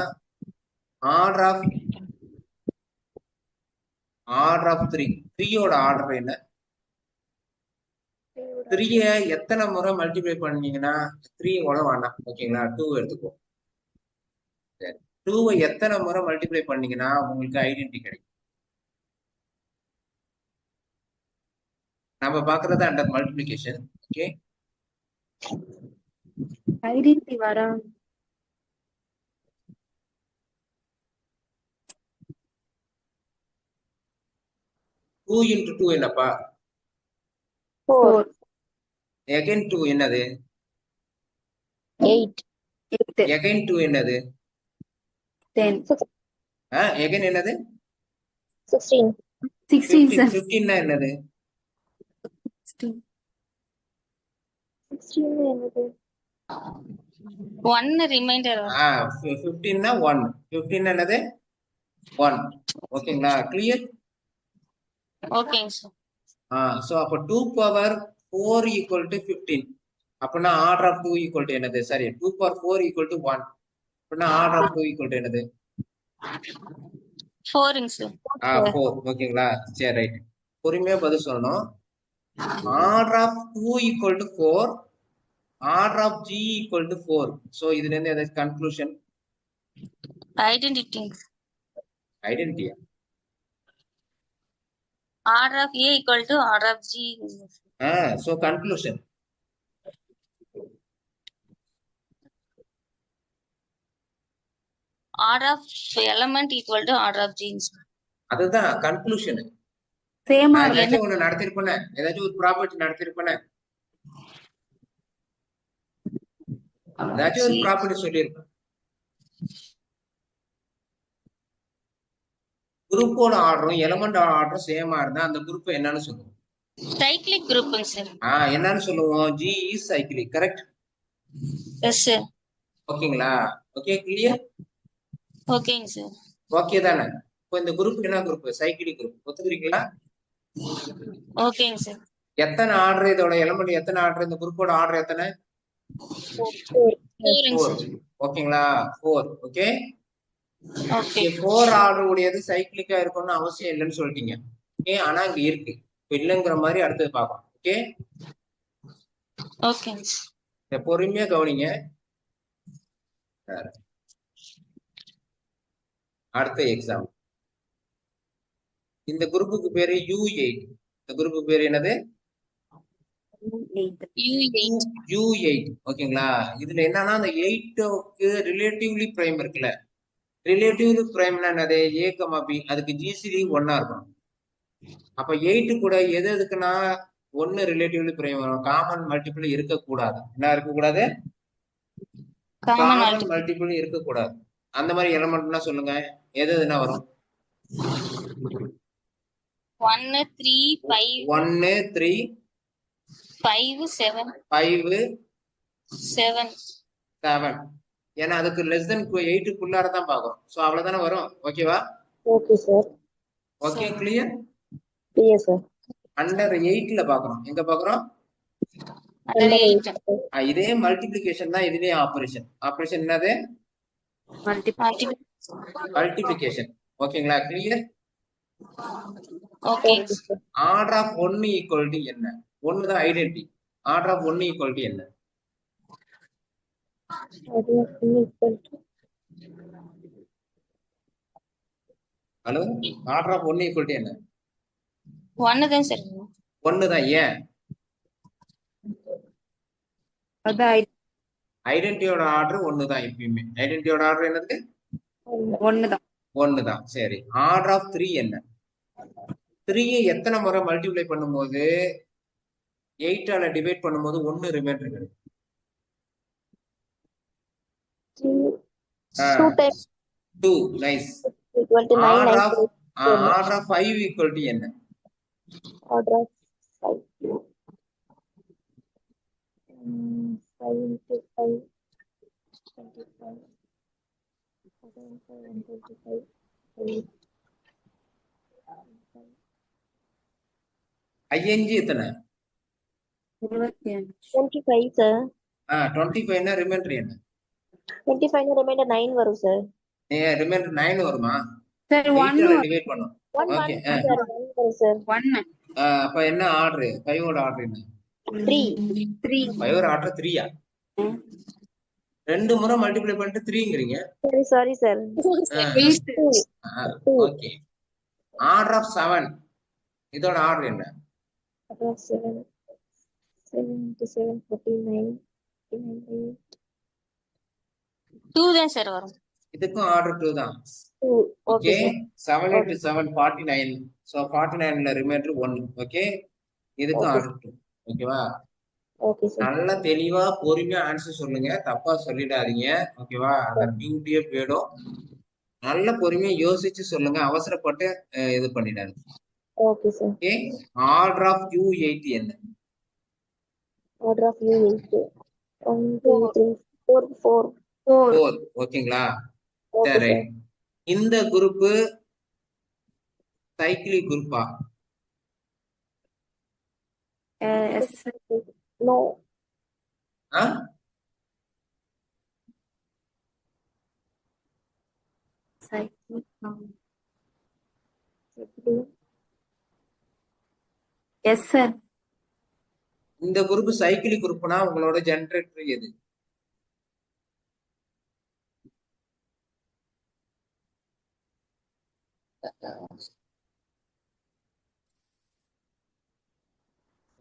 ஆர்டர் ஆஃப் 3. 3யோட ஆர்டர் என்ன? 3ய எத்தனை முறை மல்டிப்ளை பண்ணீங்கன்னா 3 வேணாம். ஓகேங்களா? 2 எடுத்துக்கோ. 2வை எத்தனை முறை மல்டிப்ளை பண்ணீங்கன்னா உங்களுக்கு ஐடென்டி கிடைக்கும். நம்ம பாக்குறது அண்டர் மல்டிப்ளிகேஷன். ஓகே, ஐடென்டி வரா. டூ இன்டு 2 என்னப்பா? 4 எகைன் 2 என்னது? 8 8 எகைன் 2 என்னது? 10 எகைன் என்னது? 16 16 சார். 15 என்னது? 16 16 என்னது? 1 ரிமைண்டர் 15 1. 15 என்னது? 1. ஓகேங்களா? கிளியர்? ஓகேங்க சார். சோ அப்ப 2 பவர் 4 ஈக்குவல் டு 15. அப்படின்னா ஆர்டர் ஆஃப் 2 ஈக்குவல் டு என்னது? சரி, 2 பவர் 4 ஈக்குவல் டு 1. அப்படின்னா ஆர்டர் ஆஃப் 2 ஈக்குவல் டு என்னது? 4ங்க சார். 4. ஓகேங்களா? சரி ரைட். பொறுமையா பதில் சொல்லணும். Order of 2 equal to 4, order of g equal to 4. So இதுல இருந்து ஏதாவது கன்க்ளூஷன்? ஐடென்டிட்டி. ஐடென்டிட்டியா? Order of a equal to order of g. So conclusion? Order of element equal to order of g. அதுதான் conclusion. சேமா ஏதாச்சும் ஒண்ணு நடத்திருப்பேன், ஏதாச்சும் ஒரு ப்ராப்பர்ட்டி நடத்திருப்பேன், ஏதாச்சும் ஒரு ப்ராப்பர்ட்டி சொல்லியிருப்பேன். குரூப்போட ஆர்டரும் எலமெண்ட் ஆர்டரும் சேமா இருந்தா அந்த குரூப் என்னன்னு சொல்லுவோம்? சைக்கிளிக் குரூப்புங்க சார். என்னன்னு சொல்லுவோம்? G is cyclic. Correct? Yes sir. ஓகேங்களா? Okay, clear? ஓகேங்க சார். ஓகே தானே? இப்போ இந்த குரூப் என்ன குரூப்? Cyclic group. ஒத்துக்கிறீங்களா? ஓகேங்க சார். எத்தனை ஆர்டர் இதோட எலமெண்ட்? எத்தனை ஆர்டர்? இந்த குரூப்போட ஆர்டர் எத்தனை? 4. ஓகேங்களா? 4. ஓகே, ஓகே 4 ஆர்டர் உடையது சைக்கிளிக்கா இருக்கணும்னு அவசியம் இல்லைன்னு சொல்லிட்டீங்க. ஓகே, ஆனா இங்க இருக்கு. இப்ப இல்லைங்கிற மாதிரி அடுத்தது பார்ப்போம். ஓகே, ஓகேங்க. பொறுமையா கவனிங்க. அடுத்த எக்ஸாம். இந்த குரூப்புக்கு பேரு U8. இந்த குரூப்புக்கு பேரு என்னது? U8. ஓகேங்களா? இதுல என்னன்னா அந்த 8க்கு ரிலேட்டிவ்லி பிரைம் இருக்குல்ல, ரிலேட்டிவ்லி பிரைம்னா என்னது? A, B. அதுக்கு GCD 1 இருக்கும். அப்ப 8 கூட எது எதுக்குன்னா 1 ரிலேட்டிவ்லி பிரைம் வரும். காமன் மல்டிபிள் இருக்கக்கூடாது. என்ன இருக்கக்கூடாது? காமன் மல்டிபிள் இருக்கக்கூடாது. அந்த மாதிரி எலமெண்ட்னா சொல்லுங்க, எது எதுனா வரும்? 1 3 5 1 3 5 7 5 7. ஏன்னா அதுக்கு லெஸ் தென் 8க்குள்ளார தான் பார்க்கும். சோ அவ்வளவுதானே வரும். ஓகேவா? Okay sir. Okay, clear? Yes sir. Under 8ல பாக்குறோம். எங்க பாக்குறோம்? Under 8. இதே மல்டிபிளிகேஷன் தான் இதுலயே ஆபரேஷன். ஆபரேஷன் என்னது? மல்டிபிளிகேஷன். ஓகேங்களா? Clear? Okay Okay sir. Order of 1 equal to என்ன? 1 தான் identity. Order of 1 equal to என்ன? Order of n equal to hello, order of 1 equal to என்ன? 1 தான் சார். 1 தான். ஏன்? அதான் ஐடென்டியோட ஆர்டர் 1 தான் எப்பயுமே. ஐடென்டியோட ஆர்டர் என்னது? 1 தான். 1 தான். சரி, ஆர்டர் ஆஃப் 3 என்ன? 3 எத்தனை முறை மல்டிப்ளை பண்ணும்போது 8ஆல டிவைட் பண்ணும்போது 1 ரிமைண்டர் கிடைக்கும்? 2 times 2. Nice. equal to 9. Order of 5 equal to என்ன? Order of 5. 5 into 5. 25. 125. 5 எத்தனை? 25. 25 sir. 25 ரிமைண்டர் என்ன? 25 remainder 9 வரும் sir. ரிமைண்டர் 9 வருமா? சார் 1 8ஆல டிவைட் பண்ணும். 1 ஓகே. 1 வரும் sir. 1 அப்ப என்ன ஆர்டர்? 5ஓட ஆர்டர் என்ன? 3. 3. 5ஓட ஆர்டர் 3யா? 2 முறை மல்டிப்ளை பண்ணிட்டு 3ங்கறீங்க. Sorry sir. 8. Okay. Order of 7 இதோட ஆர்டர் என்ன? Order of 7. 7 into 7 49. 49. 2 தான் சார் வரும். இதுக்கும் ஆர்டர் 2 தான். 2. Okay. Okay sir. 7 into 7 49. So 49ல ரிமைண்டர் 1. ஓகே. இதுக்கும் Okay. ஆர்டர் 2. ஓகேவா? Okay sir. நல்லா தெளிவா பொறுமையா ஆன்சர் சொல்லுங்க. தப்பா சொல்லிடாதீங்க. ஓகேவா? அந்த பியூட்டியே போயிடும். நல்ல பொறுமையா யோசிச்சு சொல்லுங்க. அவசரப்பட்டு இது பண்ணிடாதீங்க. Okay sir. Okay. Order of U8 என்ன? Order of U8. 1 2 3 4 4. 4. ஓகேங்களா? Okay சரி. sir. இந்த குரூப் சைக்கிளிக் குரூப்பா? Yes. No. ஆ? Cyclic. Yes sir. இந்த குரூப் சைக்கிளிக் குரூப்னா உங்களோட ஜெனரேட்டர் எது?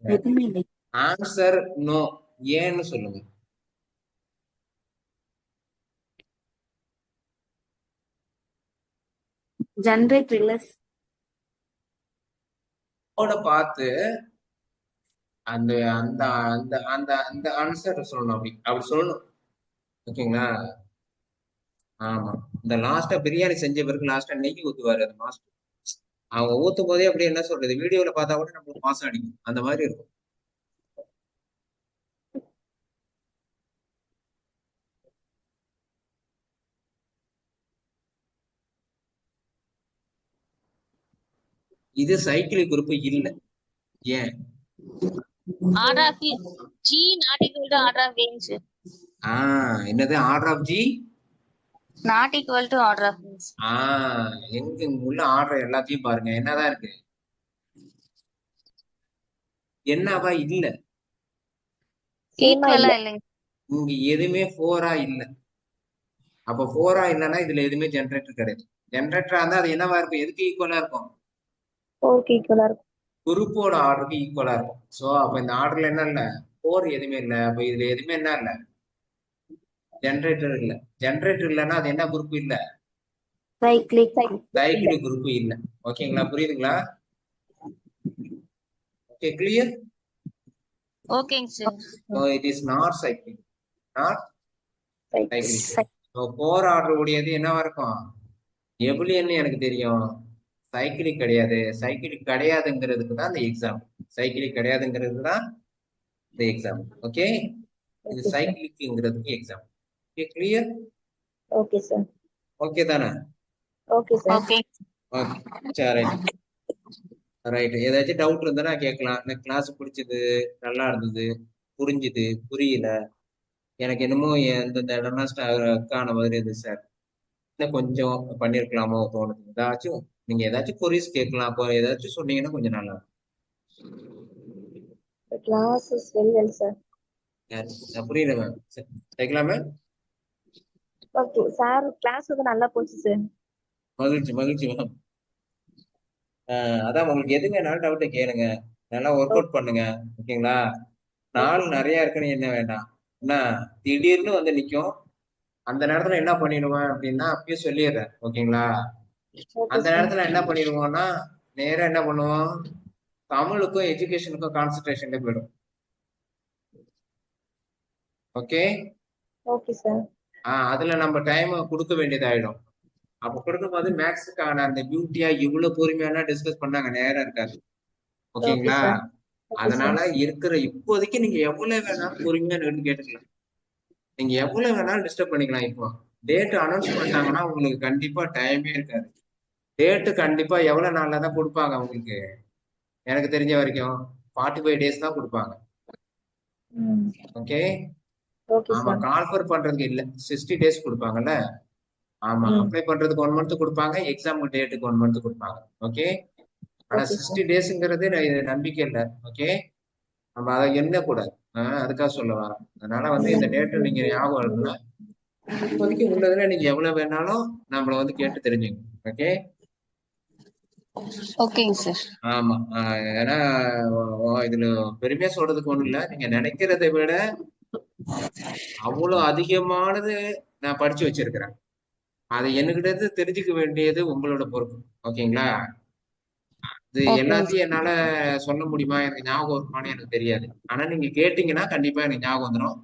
எதுவுமே இல்லை. Answer no. ஏன்னு சொல்லுங்க. ஜெனரேட்டர் இல்ல. ஓட பார்த்து அந்த அந்த அந்த அந்த அந்த ஆன்சர் சொல்லணும். அப்படி சொல்லணும். ஓகேங்களா? ஆமா. இந்த லாஸ்டா பிரியாணி செஞ்ச பிறகு லாஸ்டா நெய் ஊத்துவாரு அந்த மாஸ்டர். அவங்க ஊத்தும் போதே அப்படியே என்ன சொல்றது, வீடியோல பார்த்தா கூட நம்மளுக்கு மாசம் அடிக்கும். அந்த மாதிரி இருக்கும். இது சைக்கிளிக் குரூப் இல்ல. ஏன்? Order of G not equal to order of A sir. என்னது? Order of G Not equal to order of A. எங்க உள்ள ஆர்டர் எல்லாத்தையும் பாருங்க. என்னதான் இருக்கு? என்னவா இல்ல? ஈக்குவலா இல்லைங்க. இங்க எதுவுமே 4ஆ இல்ல. அப்ப 4ஆ இல்லைன்னா இதுல எதுவுமே ஜெனரேட்டர் கிடையாது. ஜெனரேட்டரா இருந்தா அது என்னவா இருக்கும்? எதுக்கு ஈக்குவலா இருக்கும்? 4 equal இருக்கும். குரூப்போட ஆர்டருக்கு ஈக்குவலா இருக்கும். சோ அப்ப இந்த ஆர்டர்ல என்ன இல்ல? 4 எதுவுமே இல்ல. அப்ப இதுல எதுவுமே என்ன இல்ல? ஜெனரேட்டர் இல்ல. ஜெனரேட்டர் இல்லைன்னா அது என்ன குரூப் இல்ல? சைக்கிளிக். சைக்கிளிக் குரூப் இல்ல. ஓகேங்களா? புரியுதுங்களா? Okay, clear? ஓகேங்க sir. So it is not cyclic. Not cyclic. Cyclic. So 4 order உடையது என்னவா இருக்கும்? எபுலியன் எனக்கு தெரியும். சைக்கிளிக் கிடையாது. சைக்கிளிக் கிடையாதுங்கிறதுக்கு தான் இந்த எக்ஸாம். சைக்கிளிக் கிடையாதுங்கிறதுக்கு தான் இந்த எக்ஸாம். ஓகே? இது சைக்கிளிக்ங்கிறதுக்கு exam. Okay, clear? Okay sir. Okay தானே? Okay sir. ஓகே. ஓகே, சரி. ரைட். ஏதாச்சும் டவுட் இருந்தா கேட்கலாம். எனக்கு கிளாஸ் பிடிச்சது, நல்லா இருந்தது, புரிஞ்சுது, புரியல, எனக்கு என்னமோ எந்தெந்த இடம்லாம் ஸ்டக்கான மாதிரி இருந்துது சார், இன்னும் கொஞ்சம் பண்ணியிருக்கலாமோ தோணுது. ஏதாச்சும் நீங்க ஏதாச்சும் கொரிஸ் கேட்கலாம். அப்போ ஏதாச்சும் சொன்னீங்கன்னா கொஞ்சம் நல்லா The class is very well, sir. இருக்கும். புரியல மேம். கேட்கலாம் மேம். ஓகே சார், கிளாஸ் வந்து நல்லா போச்சு சார். மகிழ்ச்சி மகிழ்ச்சி மேம். அதான் உங்களுக்கு எது வேணாலும் டவுட்டை கேளுங்க, நல்லா ஒர்க் அவுட் பண்ணுங்க. ஓகேங்களா? நாள் நிறைய இருக்குன்னு என்ன வேண்டாம். என்ன திடீர்னு வந்து நிற்கும். அந்த நேரத்துல என்ன பண்ணிடுவேன் அப்படின்னா அப்பயே சொல்லிடுறேன். ஓகேங்களா? ஓகே அந்த சார். நேரத்துல என்ன பண்ணிடுவோம்னா நேரா என்ன பண்ணுவோம், தமிழுக்கும் எஜுகேஷனுக்கும் கான்சென்ட்ரேஷன்ல போயிடும். ஓகே. Okay sir. அதுல நம்ம டைம் கொடுக்க வேண்டியதாயிடும். அப்ப கொடுக்கும்போது மேக்ஸுக்கான அந்த பியூட்டியா இவ்வளவு பொறுமையான டிஸ்கஸ் பண்ணாங்க நேரம் இருக்காது. ஓகே ஓகேங்களா? சார். ஓகே அதனால சார். இருக்கிற இப்போதைக்கு நீங்க எவ்வளவு வேணாலும் பொறுமையா நின்று கேட்டுக்கலாம். நீங்க எவ்வளவு வேணாலும் டிஸ்டர்ப் பண்ணிக்கலாம். இப்போ டேட் அனௌன்ஸ் பண்ணிட்டாங்கன்னா உங்களுக்கு கண்டிப்பா டைமே இருக்காது. டேட்டு கண்டிப்பா எவ்வளவு நாள்ல தான் கொடுப்பாங்க உங்களுக்கு. எனக்கு தெரிஞ்ச வரைக்கும் 45 days தான் கொடுப்பாங்க. ம். ஓகே. ஓகே ஆமா, சார். கால்ஃபர் பண்றதுக்கு இல்ல 60 days கொடுப்பாங்கல்ல. ஆமா, ம். அப்ளை பண்றதுக்கு 1 month கொடுப்பாங்க, எக்ஸாம் டேட்டுக்கு 1 month கொடுப்பாங்க. ஓகே. ஆனா ஓகே 60 சார். daysங்கிறது நம்பிக்கை இல்லை. ஓகே. நம்ம அதை எண்ணக்கூடாது. அதுக்காக சொல்ல வரேன். அதனால வந்து இந்த டேட்டை நீங்க ஞாபகம் இருக்குல்ல, இப்போதைக்கு உள்ளதுல நீங்க எவ்வளவு வேணாலும் நம்மள வந்து கேட்டு தெரிஞ்சுங்க. ஓகே. ஓகேங்க சார். ஆமா. ஏன்னா இதுல பெருமையா சொல்றதுக்கு ஒண்ணும் இல்ல. நீங்க நினைக்கிறதை விட அவ்வளவு அதிகமானது நான் படிச்சு வச்சிருக்கிறேன். அதை என்கிட்ட இருந்து தெரிஞ்சுக்க வேண்டியது உங்களோட பொறுப்பு. ஓகேங்களா? இது ஓகேங்க எல்லாத்தையும் என்னால சொல்ல முடியுமா, எனக்கு ஞாபகம் இருக்குமான்னு எனக்கு தெரியாது. ஆனா நீங்க கேட்டீங்கன்னா கண்டிப்பா எனக்கு ஞாபகம் வந்துடும்.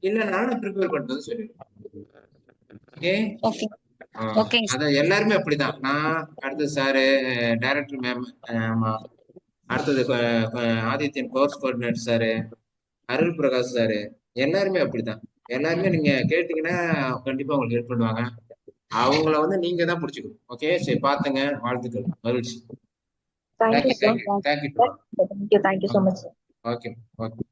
இல்லைனாலும் நான் ப்ரிப்பேர் பண்றது சொல்லிடுவேன். ஓகே. ஓகே ஓகேங்க சார். அத எல்லாருமே அப்படிதான். நான் அடுத்தது சாரு, டைரக்டர் மேம், ஆமா, அடுத்தது ஆதித்யன் கோர்ஸ் கோஆர்டினேட்டர் சாரு, அருள் பிரகாஷ் சாரு, எல்லாருமே அப்படிதான். எல்லாருமே நீங்க கேட்டீங்கன்னா கண்டிப்பா உங்களுக்கு ஹெல்ப் பண்ணுவாங்க. அவங்கள வந்து நீங்க தான் பிடிச்சிக்கணும். ஓகே. சரி, பாத்துங்க. வாழ்த்துக்கள். மகிழ்ச்சி. Thank you sir. Thank you. Thank you so much sir. Okay. Okay.